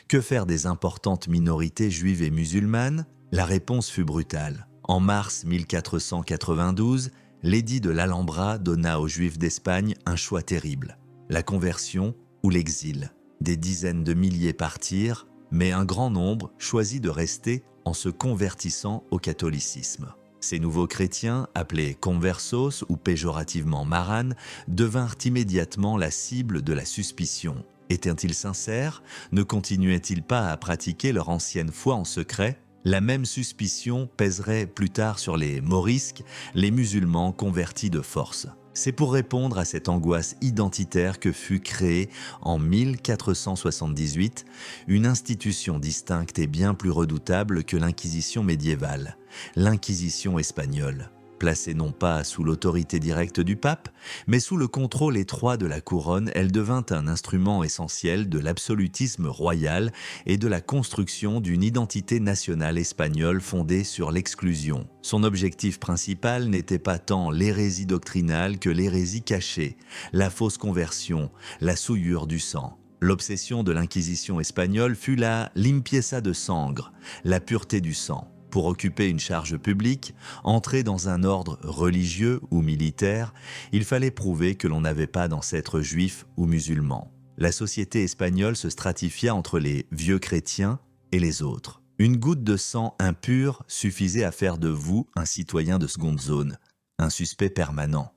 Que faire des importantes minorités juives et musulmanes? La réponse fut brutale. En mars 1492, l'édit de l'Alhambra donna aux Juifs d'Espagne un choix terrible. La conversion ou l'exil. Des dizaines de milliers partirent, mais un grand nombre choisit de rester en se convertissant au catholicisme. Ces nouveaux chrétiens, appelés conversos ou péjorativement maranes, devinrent immédiatement la cible de la suspicion. Étaient-ils sincères? Ne continuaient-ils pas à pratiquer leur ancienne foi en secret? La même suspicion pèserait plus tard sur les morisques, les musulmans convertis de force. C'est pour répondre à cette angoisse identitaire que fut créée en 1478 une institution distincte et bien plus redoutable que l'Inquisition médiévale, l'Inquisition espagnole. Placée non pas sous l'autorité directe du pape, mais sous le contrôle étroit de la couronne, elle devint un instrument essentiel de l'absolutisme royal et de la construction d'une identité nationale espagnole fondée sur l'exclusion. Son objectif principal n'était pas tant l'hérésie doctrinale que l'hérésie cachée, la fausse conversion, la souillure du sang. L'obsession de l'Inquisition espagnole fut la limpieza de sangre, la pureté du sang. Pour occuper une charge publique, entrer dans un ordre religieux ou militaire, il fallait prouver que l'on n'avait pas d'ancêtres juifs ou musulmans. La société espagnole se stratifia entre les vieux chrétiens et les autres. Une goutte de sang impur suffisait à faire de vous un citoyen de seconde zone, un suspect permanent.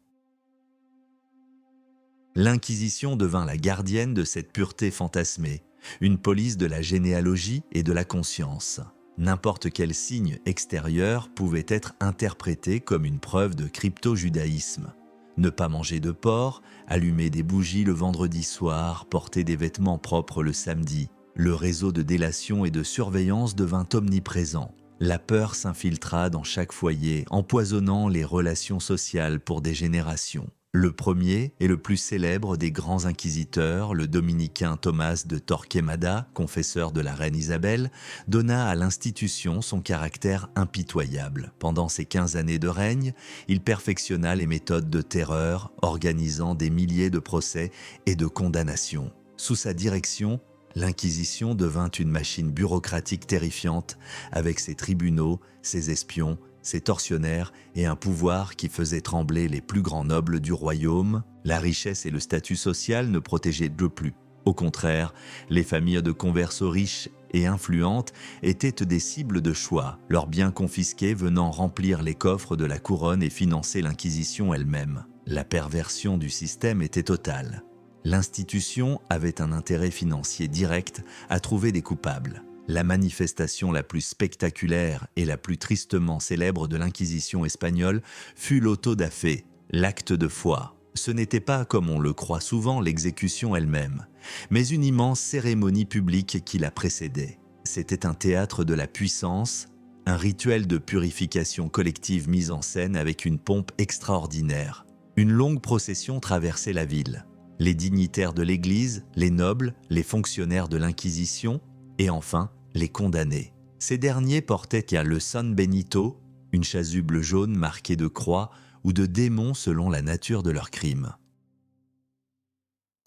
L'Inquisition devint la gardienne de cette pureté fantasmée, une police de la généalogie et de la conscience. N'importe quel signe extérieur pouvait être interprété comme une preuve de crypto-judaïsme. Ne pas manger de porc, allumer des bougies le vendredi soir, porter des vêtements propres le samedi. Le réseau de délation et de surveillance devint omniprésent. La peur s'infiltra dans chaque foyer, empoisonnant les relations sociales pour des générations. Le premier et le plus célèbre des grands inquisiteurs, le dominicain Thomas de Torquemada, confesseur de la reine Isabelle, donna à l'institution son caractère impitoyable. Pendant ses 15 années de règne, il perfectionna les méthodes de terreur, organisant des milliers de procès et de condamnations. Sous sa direction, l'Inquisition devint une machine bureaucratique terrifiante, avec ses tribunaux, ses espions, ses tortionnaires et un pouvoir qui faisait trembler les plus grands nobles du royaume. La richesse et le statut social ne protégeaient plus. Au contraire, les familles de conversos riches et influentes étaient des cibles de choix, leurs biens confisqués venant remplir les coffres de la couronne et financer l'Inquisition elle-même. La perversion du système était totale. L'institution avait un intérêt financier direct à trouver des coupables. La manifestation la plus spectaculaire et la plus tristement célèbre de l'Inquisition espagnole fut l'auto da fe, l'acte de foi. Ce n'était pas, comme on le croit souvent, l'exécution elle-même, mais une immense cérémonie publique qui la précédait. C'était un théâtre de la puissance, un rituel de purification collective mis en scène avec une pompe extraordinaire. Une longue procession traversait la ville. Les dignitaires de l'Église, les nobles, les fonctionnaires de l'Inquisition et enfin les condamnés. Ces derniers portaient le San Benito, une chasuble jaune marquée de croix ou de démons selon la nature de leurs crimes.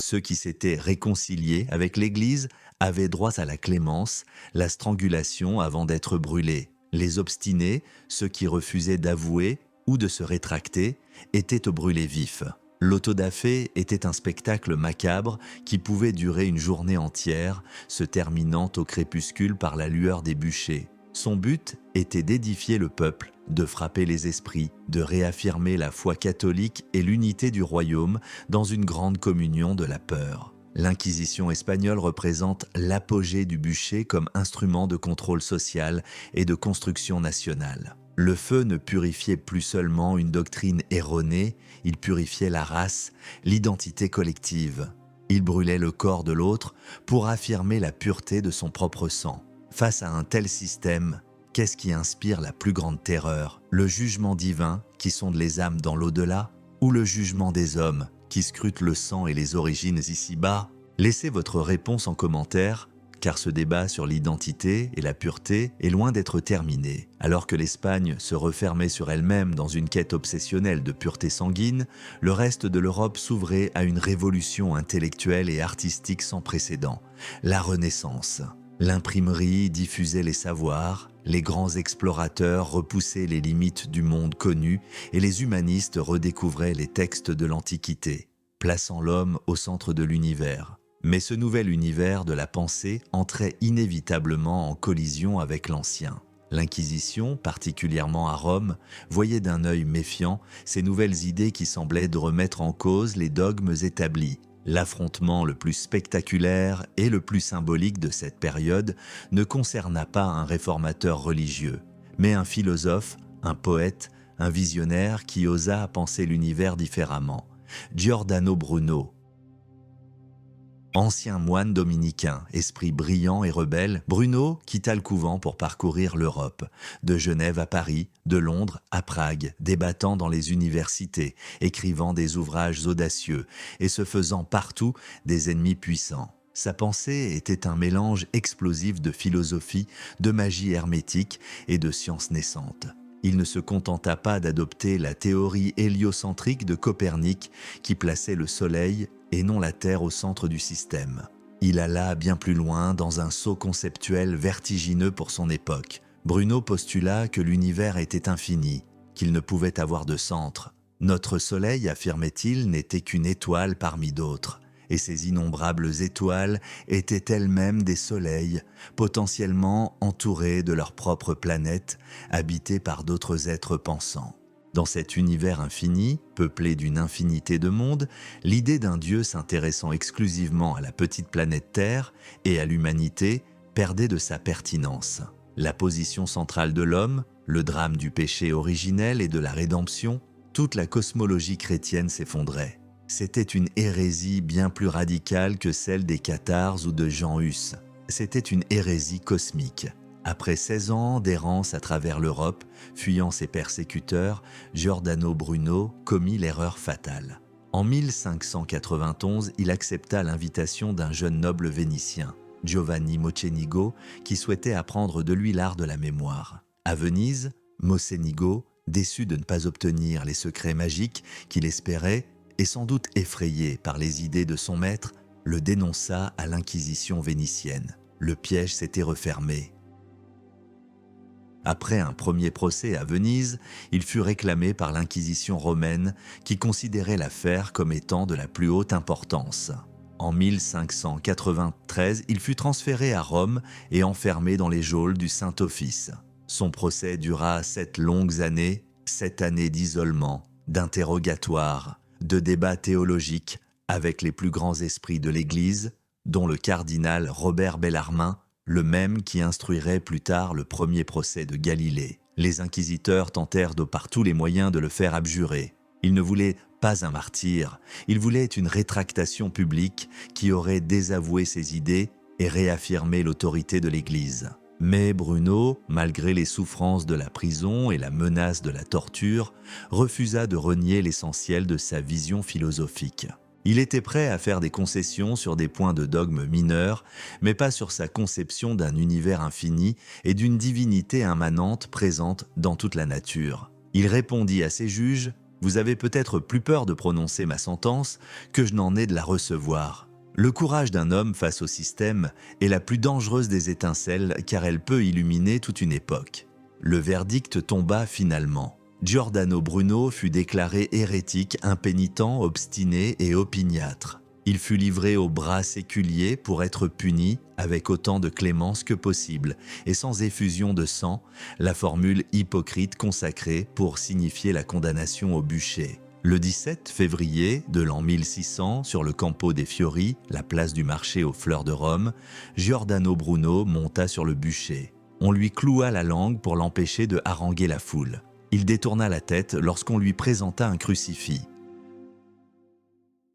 Ceux qui s'étaient réconciliés avec l'Église avaient droit à la clémence, la strangulation avant d'être brûlés. Les obstinés, ceux qui refusaient d'avouer ou de se rétracter, étaient brûlés vifs. L'auto da fe était un spectacle macabre qui pouvait durer une journée entière, se terminant au crépuscule par la lueur des bûchers. Son but était d'édifier le peuple, de frapper les esprits, de réaffirmer la foi catholique et l'unité du royaume dans une grande communion de la peur. L'Inquisition espagnole représente l'apogée du bûcher comme instrument de contrôle social et de construction nationale. Le feu ne purifiait plus seulement une doctrine erronée, il purifiait la race, l'identité collective. Il brûlait le corps de l'autre pour affirmer la pureté de son propre sang. Face à un tel système, qu'est-ce qui inspire la plus grande terreur? Le jugement divin, qui sonde les âmes dans l'au-delà, ou le jugement des hommes, qui scrutent le sang et les origines ici-bas? Laissez votre réponse en commentaire, car ce débat sur l'identité et la pureté est loin d'être terminé. Alors que l'Espagne se refermait sur elle-même dans une quête obsessionnelle de pureté sanguine, le reste de l'Europe s'ouvrait à une révolution intellectuelle et artistique sans précédent, la Renaissance. L'imprimerie diffusait les savoirs, les grands explorateurs repoussaient les limites du monde connu et les humanistes redécouvraient les textes de l'Antiquité, plaçant l'homme au centre de l'univers. Mais ce nouvel univers de la pensée entrait inévitablement en collision avec l'ancien. L'Inquisition, particulièrement à Rome, voyait d'un œil méfiant ces nouvelles idées qui semblaient de remettre en cause les dogmes établis. L'affrontement le plus spectaculaire et le plus symbolique de cette période ne concerna pas un réformateur religieux, mais un philosophe, un poète, un visionnaire qui osa penser l'univers différemment. Giordano Bruno. Ancien moine dominicain, esprit brillant et rebelle, Bruno quitta le couvent pour parcourir l'Europe, de Genève à Paris, de Londres à Prague, débattant dans les universités, écrivant des ouvrages audacieux et se faisant partout des ennemis puissants. Sa pensée était un mélange explosif de philosophie, de magie hermétique et de science naissante. Il ne se contenta pas d'adopter la théorie héliocentrique de Copernic qui plaçait le Soleil et non la Terre au centre du système. Il alla bien plus loin dans un saut conceptuel vertigineux pour son époque. Bruno postula que l'univers était infini, qu'il ne pouvait avoir de centre. Notre Soleil, affirmait-il, n'était qu'une étoile parmi d'autres. Et ces innombrables étoiles étaient elles-mêmes des soleils, potentiellement entourés de leur propre planète, habités par d'autres êtres pensants. Dans cet univers infini, peuplé d'une infinité de mondes, l'idée d'un Dieu s'intéressant exclusivement à la petite planète Terre et à l'humanité perdait de sa pertinence. La position centrale de l'homme, le drame du péché originel et de la rédemption, toute la cosmologie chrétienne s'effondrait. C'était une hérésie bien plus radicale que celle des cathares ou de Jean Hus. C'était une hérésie cosmique. Après 16 ans d'errance à travers l'Europe, fuyant ses persécuteurs, Giordano Bruno commit l'erreur fatale. En 1591, il accepta l'invitation d'un jeune noble vénitien, Giovanni Mocenigo, qui souhaitait apprendre de lui l'art de la mémoire. À Venise, Mocenigo, déçu de ne pas obtenir les secrets magiques qu'il espérait, et sans doute effrayé par les idées de son maître, le dénonça à l'Inquisition vénitienne. Le piège s'était refermé. Après un premier procès à Venise, il fut réclamé par l'Inquisition romaine qui considérait l'affaire comme étant de la plus haute importance. En 1593, il fut transféré à Rome et enfermé dans les geôles du Saint-Office. Son procès dura 7 longues années, 7 années d'isolement, d'interrogatoires, de débats théologiques avec les plus grands esprits de l'Église, dont le cardinal Robert Bellarmin, le même qui instruirait plus tard le premier procès de Galilée. Les inquisiteurs tentèrent de par tous les moyens de le faire abjurer. Il ne voulait pas un martyr, il voulait une rétractation publique qui aurait désavoué ses idées et réaffirmé l'autorité de l'Église. Mais Bruno, malgré les souffrances de la prison et la menace de la torture, refusa de renier l'essentiel de sa vision philosophique. Il était prêt à faire des concessions sur des points de dogme mineurs, mais pas sur sa conception d'un univers infini et d'une divinité immanente présente dans toute la nature. Il répondit à ses juges « Vous avez peut-être plus peur de prononcer ma sentence que je n'en ai de la recevoir. » Le courage d'un homme face au système est la plus dangereuse des étincelles car elle peut illuminer toute une époque. Le verdict tomba finalement. Giordano Bruno fut déclaré hérétique, impénitent, obstiné et opiniâtre. Il fut livré aux bras séculiers pour être puni avec autant de clémence que possible et sans effusion de sang, la formule hypocrite consacrée pour signifier la condamnation au bûcher. Le 17 février de l'an 1600, sur le Campo dei Fiori, la place du marché aux fleurs de Rome, Giordano Bruno monta sur le bûcher. On lui cloua la langue pour l'empêcher de haranguer la foule. Il détourna la tête lorsqu'on lui présenta un crucifix.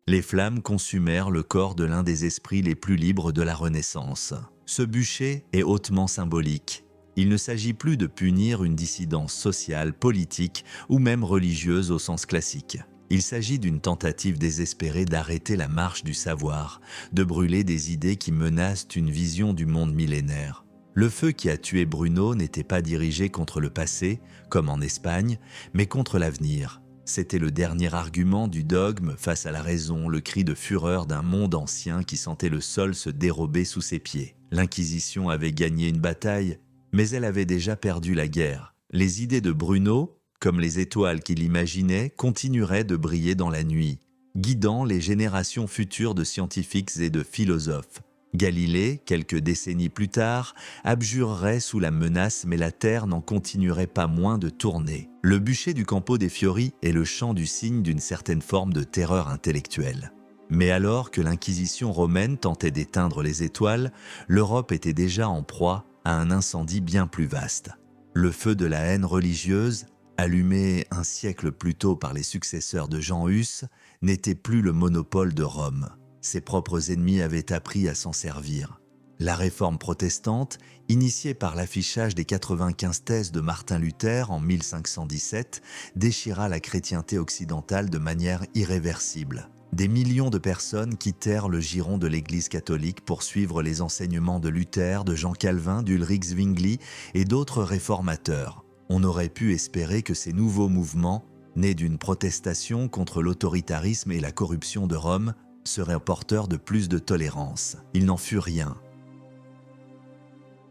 Les flammes consumèrent le corps de l'un des esprits les plus libres de la Renaissance. Ce bûcher est hautement symbolique. Il ne s'agit plus de punir une dissidence sociale, politique ou même religieuse au sens classique. Il s'agit d'une tentative désespérée d'arrêter la marche du savoir, de brûler des idées qui menacent une vision du monde millénaire. Le feu qui a tué Bruno n'était pas dirigé contre le passé, comme en Espagne, mais contre l'avenir. C'était le dernier argument du dogme face à la raison, le cri de fureur d'un monde ancien qui sentait le sol se dérober sous ses pieds. L'Inquisition avait gagné une bataille, mais elle avait déjà perdu la guerre. Les idées de Bruno, comme les étoiles qu'il imaginait, continueraient de briller dans la nuit, guidant les générations futures de scientifiques et de philosophes. Galilée, quelques décennies plus tard, abjurerait sous la menace, mais la Terre n'en continuerait pas moins de tourner. Le bûcher du Campo dei Fiori est le chant du cygne d'une certaine forme de terreur intellectuelle. Mais alors que l'Inquisition romaine tentait d'éteindre les étoiles, l'Europe était déjà en proie à un incendie bien plus vaste. Le feu de la haine religieuse, allumé un siècle plus tôt par les successeurs de Jean Hus, n'était plus le monopole de Rome. Ses propres ennemis avaient appris à s'en servir. La réforme protestante, initiée par l'affichage des 95 thèses de Martin Luther en 1517, déchira la chrétienté occidentale de manière irréversible. Des millions de personnes quittèrent le giron de l'Église catholique pour suivre les enseignements de Luther, de Jean Calvin, d'Ulrich Zwingli et d'autres réformateurs. On aurait pu espérer que ces nouveaux mouvements, nés d'une protestation contre l'autoritarisme et la corruption de Rome, seraient porteurs de plus de tolérance. Il n'en fut rien.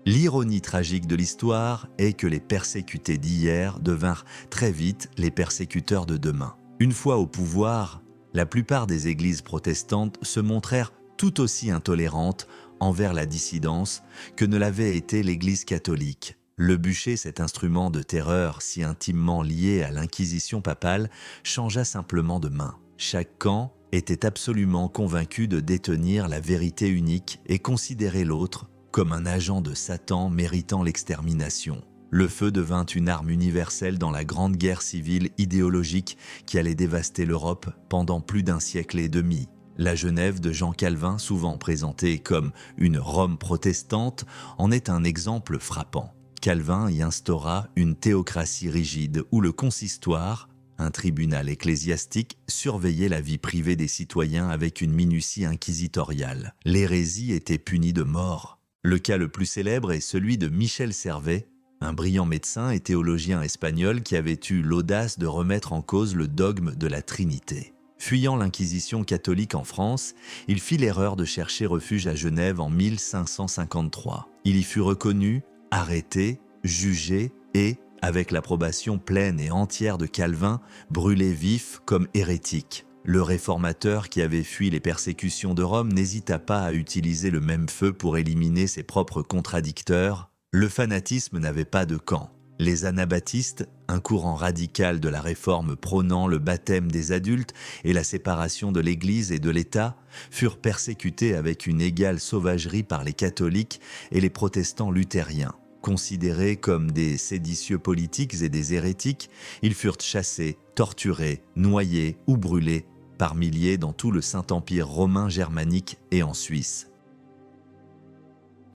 L'ironie tragique de l'histoire est que les persécutés d'hier devinrent très vite les persécuteurs de demain. Une fois au pouvoir, la plupart des églises protestantes se montrèrent tout aussi intolérantes envers la dissidence que ne l'avait été l'Église catholique. Le bûcher, cet instrument de terreur si intimement lié à l'Inquisition papale, changea simplement de main. Chaque camp était absolument convaincu de détenir la vérité unique et considérait l'autre comme un agent de Satan méritant l'extermination. Le feu devint une arme universelle dans la grande guerre civile idéologique qui allait dévaster l'Europe pendant plus d'un siècle et demi. La Genève de Jean Calvin, souvent présentée comme une Rome protestante, en est un exemple frappant. Calvin y instaura une théocratie rigide où le consistoire, un tribunal ecclésiastique, surveillait la vie privée des citoyens avec une minutie inquisitoriale. L'hérésie était punie de mort. Le cas le plus célèbre est celui de Michel Servet, un brillant médecin et théologien espagnol qui avait eu l'audace de remettre en cause le dogme de la Trinité. Fuyant l'Inquisition catholique en France, il fit l'erreur de chercher refuge à Genève en 1553. Il y fut reconnu, arrêté, jugé et, avec l'approbation pleine et entière de Calvin, brûlé vif comme hérétique. Le réformateur qui avait fui les persécutions de Rome n'hésita pas à utiliser le même feu pour éliminer ses propres contradicteurs. Le fanatisme n'avait pas de camp. Les anabaptistes, un courant radical de la réforme prônant le baptême des adultes et la séparation de l'Église et de l'État, furent persécutés avec une égale sauvagerie par les catholiques et les protestants luthériens. Considérés comme des séditieux politiques et des hérétiques, ils furent chassés, torturés, noyés ou brûlés par milliers dans tout le Saint-Empire romain germanique et en Suisse.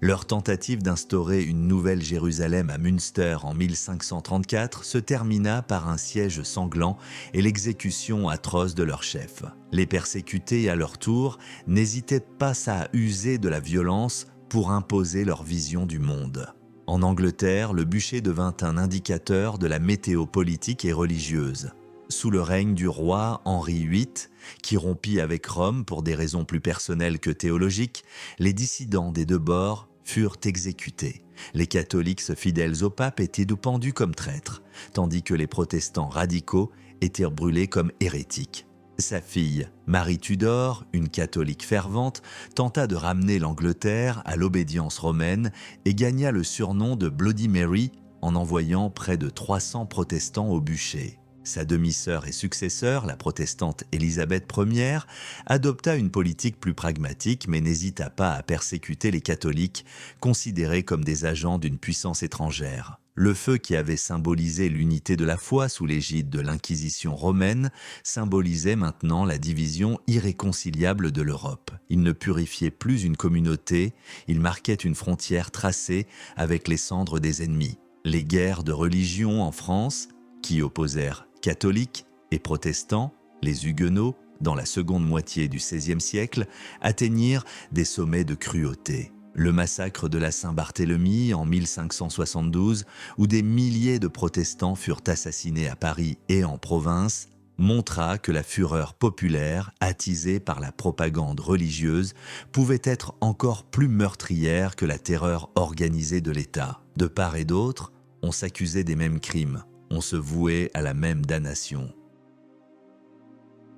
Leur tentative d'instaurer une nouvelle Jérusalem à Münster en 1534 se termina par un siège sanglant et l'exécution atroce de leur chef. Les persécutés, à leur tour, n'hésitaient pas à user de la violence pour imposer leur vision du monde. En Angleterre, le bûcher devint un indicateur de la météo politique et religieuse. Sous le règne du roi Henri VIII, qui rompit avec Rome pour des raisons plus personnelles que théologiques, les dissidents des deux bords furent exécutés. Les catholiques fidèles au pape étaient pendus comme traîtres, tandis que les protestants radicaux étaient brûlés comme hérétiques. Sa fille, Marie Tudor, une catholique fervente, tenta de ramener l'Angleterre à l'obédience romaine et gagna le surnom de Bloody Mary en envoyant près de 300 protestants au bûcher. Sa demi-sœur et successeur, la protestante Élisabeth Ier, adopta une politique plus pragmatique mais n'hésita pas à persécuter les catholiques, considérés comme des agents d'une puissance étrangère. Le feu qui avait symbolisé l'unité de la foi sous l'égide de l'Inquisition romaine symbolisait maintenant la division irréconciliable de l'Europe. Il ne purifiait plus une communauté, il marquait une frontière tracée avec les cendres des ennemis. Les guerres de religion en France, qui opposèrent catholiques et protestants, les Huguenots, dans la seconde moitié du XVIe siècle, atteignirent des sommets de cruauté. Le massacre de la Saint-Barthélemy en 1572, où des milliers de protestants furent assassinés à Paris et en province, montra que la fureur populaire, attisée par la propagande religieuse, pouvait être encore plus meurtrière que la terreur organisée de l'État. De part et d'autre, on s'accusait des mêmes crimes. On se vouait à la même damnation.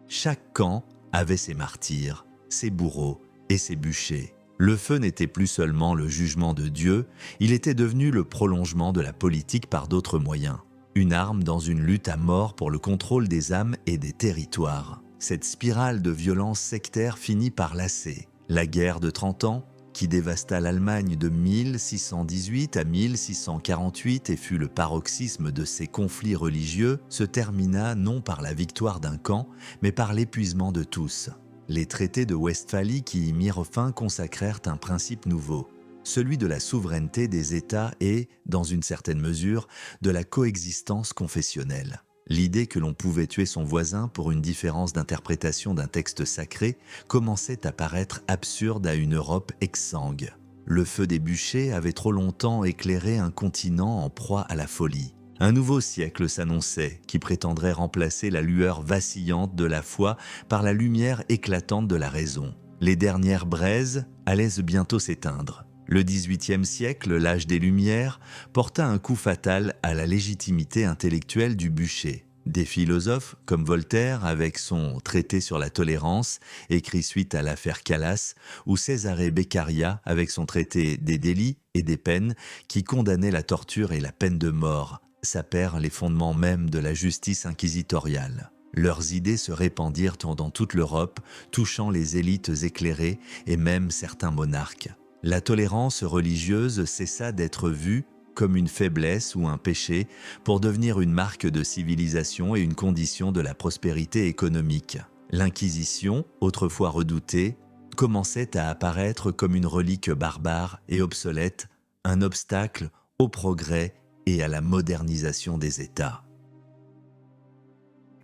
Chaque camp avait ses martyrs, ses bourreaux et ses bûchers. Le feu n'était plus seulement le jugement de Dieu, il était devenu le prolongement de la politique par d'autres moyens. Une arme dans une lutte à mort pour le contrôle des âmes et des territoires. Cette spirale de violence sectaire finit par lasser. La guerre de 30 ans, qui dévasta l'Allemagne de 1618 à 1648 et fut le paroxysme de ces conflits religieux, se termina non par la victoire d'un camp, mais par l'épuisement de tous. Les traités de Westphalie qui y mirent fin consacrèrent un principe nouveau, celui de la souveraineté des États et, dans une certaine mesure, de la coexistence confessionnelle. L'idée que l'on pouvait tuer son voisin pour une différence d'interprétation d'un texte sacré commençait à paraître absurde à une Europe exsangue. Le feu des bûchers avait trop longtemps éclairé un continent en proie à la folie. Un nouveau siècle s'annonçait qui prétendrait remplacer la lueur vacillante de la foi par la lumière éclatante de la raison. Les dernières braises allaient bientôt s'éteindre. Le XVIIIe siècle, l'âge des Lumières, porta un coup fatal à la légitimité intellectuelle du bûcher. Des philosophes, comme Voltaire avec son traité sur la tolérance, écrit suite à l'affaire Calas, ou Cesare Beccaria avec son traité des délits et des peines, qui condamnait la torture et la peine de mort, sapèrent les fondements mêmes de la justice inquisitoriale. Leurs idées se répandirent dans toute l'Europe, touchant les élites éclairées et même certains monarques. La tolérance religieuse cessa d'être vue comme une faiblesse ou un péché pour devenir une marque de civilisation et une condition de la prospérité économique. L'Inquisition, autrefois redoutée, commençait à apparaître comme une relique barbare et obsolète, un obstacle au progrès et à la modernisation des États.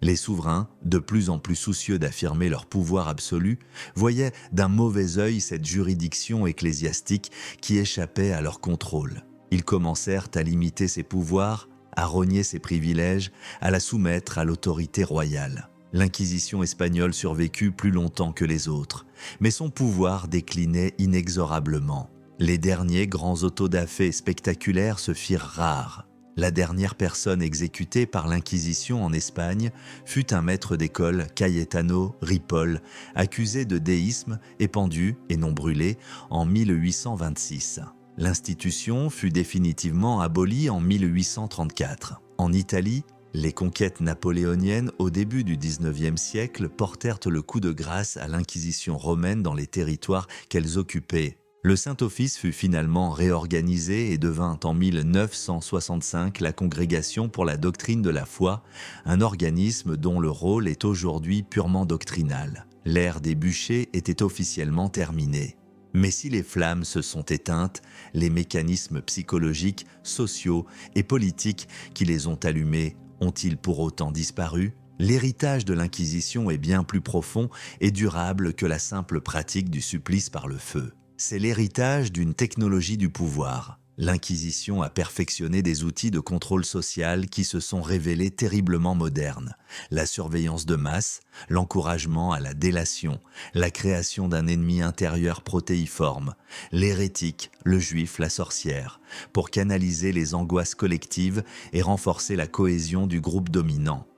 Les souverains, de plus en plus soucieux d'affirmer leur pouvoir absolu, voyaient d'un mauvais œil cette juridiction ecclésiastique qui échappait à leur contrôle. Ils commencèrent à limiter ses pouvoirs, à rogner ses privilèges, à la soumettre à l'autorité royale. L'Inquisition espagnole survécut plus longtemps que les autres, mais son pouvoir déclinait inexorablement. Les derniers grands autodafés spectaculaires se firent rares. La dernière personne exécutée par l'Inquisition en Espagne fut un maître d'école, Cayetano Ripoll, accusé de déisme et pendu, et non brûlé, en 1826. L'institution fut définitivement abolie en 1834. En Italie, les conquêtes napoléoniennes au début du XIXe siècle portèrent le coup de grâce à l'Inquisition romaine dans les territoires qu'elles occupaient. Le Saint-Office fut finalement réorganisé et devint en 1965 la Congrégation pour la doctrine de la foi, un organisme dont le rôle est aujourd'hui purement doctrinal. L'ère des bûchers était officiellement terminée. Mais si les flammes se sont éteintes, les mécanismes psychologiques, sociaux et politiques qui les ont allumées ont-ils pour autant disparu ? L'héritage de l'Inquisition est bien plus profond et durable que la simple pratique du supplice par le feu. C'est l'héritage d'une technologie du pouvoir. L'Inquisition a perfectionné des outils de contrôle social qui se sont révélés terriblement modernes. La surveillance de masse, l'encouragement à la délation, la création d'un ennemi intérieur protéiforme, l'hérétique, le juif, la sorcière, pour canaliser les angoisses collectives et renforcer la cohésion du groupe dominant.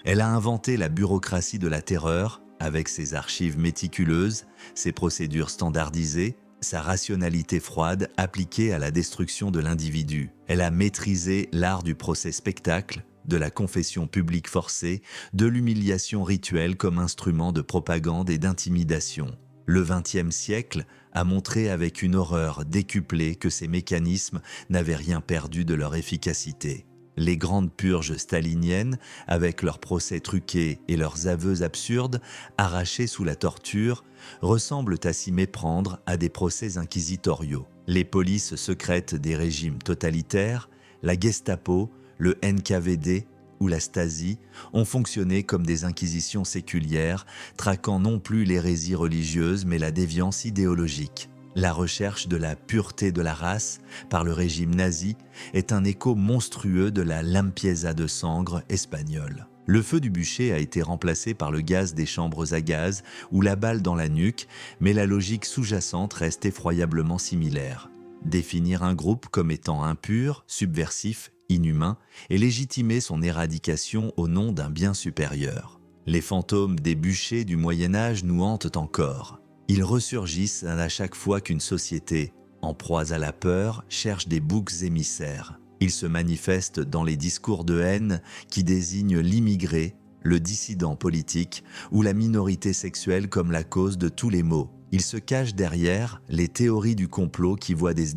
Elle a inventé la bureaucratie de la terreur, avec ses archives méticuleuses, ses procédures standardisées, sa rationalité froide appliquée à la destruction de l'individu. Elle a maîtrisé l'art du procès-spectacle, de la confession publique forcée, de l'humiliation rituelle comme instrument de propagande et d'intimidation. Le XXe siècle a montré avec une horreur décuplée que ces mécanismes n'avaient rien perdu de leur efficacité. Les grandes purges staliniennes, avec leurs procès truqués et leurs aveux absurdes, arrachés sous la torture, ressemblent à s'y méprendre à des procès inquisitoriaux. Les polices secrètes des régimes totalitaires, la Gestapo, le NKVD ou la Stasi ont fonctionné comme des inquisitions séculières, traquant non plus l'hérésie religieuse mais la déviance idéologique. La recherche de la pureté de la race par le régime nazi est un écho monstrueux de la limpieza de sangre espagnole. Le feu du bûcher a été remplacé par le gaz des chambres à gaz ou la balle dans la nuque, mais la logique sous-jacente reste effroyablement similaire. Définir un groupe comme étant impur, subversif, inhumain et légitimer son éradication au nom d'un bien supérieur. Les fantômes des bûchers du Moyen-Âge nous hantent encore. Ils ressurgissent à chaque fois qu'une société, en proie à la peur, cherche des boucs émissaires. Ils se manifestent dans les discours de haine qui désignent l'immigré, le dissident politique ou la minorité sexuelle comme la cause de tous les maux. Ils se cachent derrière les théories du complot qui voient des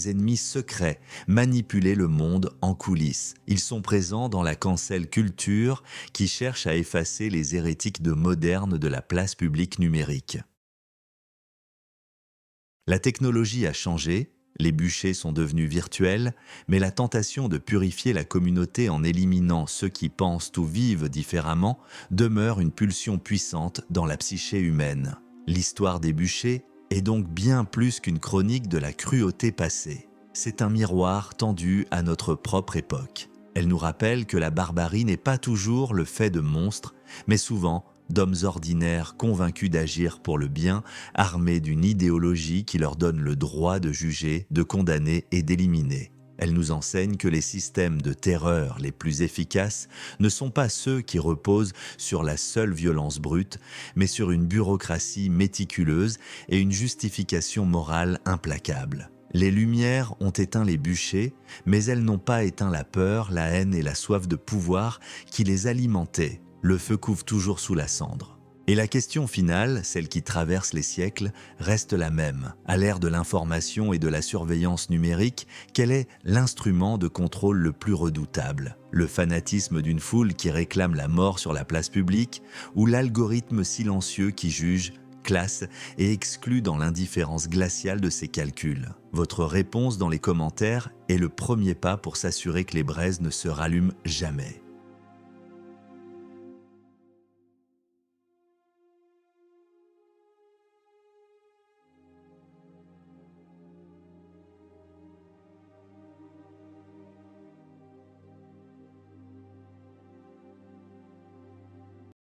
ennemis secrets manipuler le monde en coulisses. Ils sont présents dans la cancel culture qui cherche à effacer les hérétiques de moderne de la place publique numérique. La technologie a changé, les bûchers sont devenus virtuels, mais la tentation de purifier la communauté en éliminant ceux qui pensent ou vivent différemment demeure une pulsion puissante dans la psyché humaine. L'histoire des bûchers est donc bien plus qu'une chronique de la cruauté passée. C'est un miroir tendu à notre propre époque. Elle nous rappelle que la barbarie n'est pas toujours le fait de monstres, mais souvent d'hommes ordinaires convaincus d'agir pour le bien, armés d'une idéologie qui leur donne le droit de juger, de condamner et d'éliminer. Elle nous enseigne que les systèmes de terreur les plus efficaces ne sont pas ceux qui reposent sur la seule violence brute, mais sur une bureaucratie méticuleuse et une justification morale implacable. Les Lumières ont éteint les bûchers, mais elles n'ont pas éteint la peur, la haine et la soif de pouvoir qui les alimentaient. Le feu couve toujours sous la cendre. Et la question finale, celle qui traverse les siècles, reste la même. À l'ère de l'information et de la surveillance numérique, quel est l'instrument de contrôle le plus redoutable ? Le fanatisme d'une foule qui réclame la mort sur la place publique ou l'algorithme silencieux qui juge, classe et exclut dans l'indifférence glaciale de ses calculs ? Votre réponse dans les commentaires est le premier pas pour s'assurer que les braises ne se rallument jamais.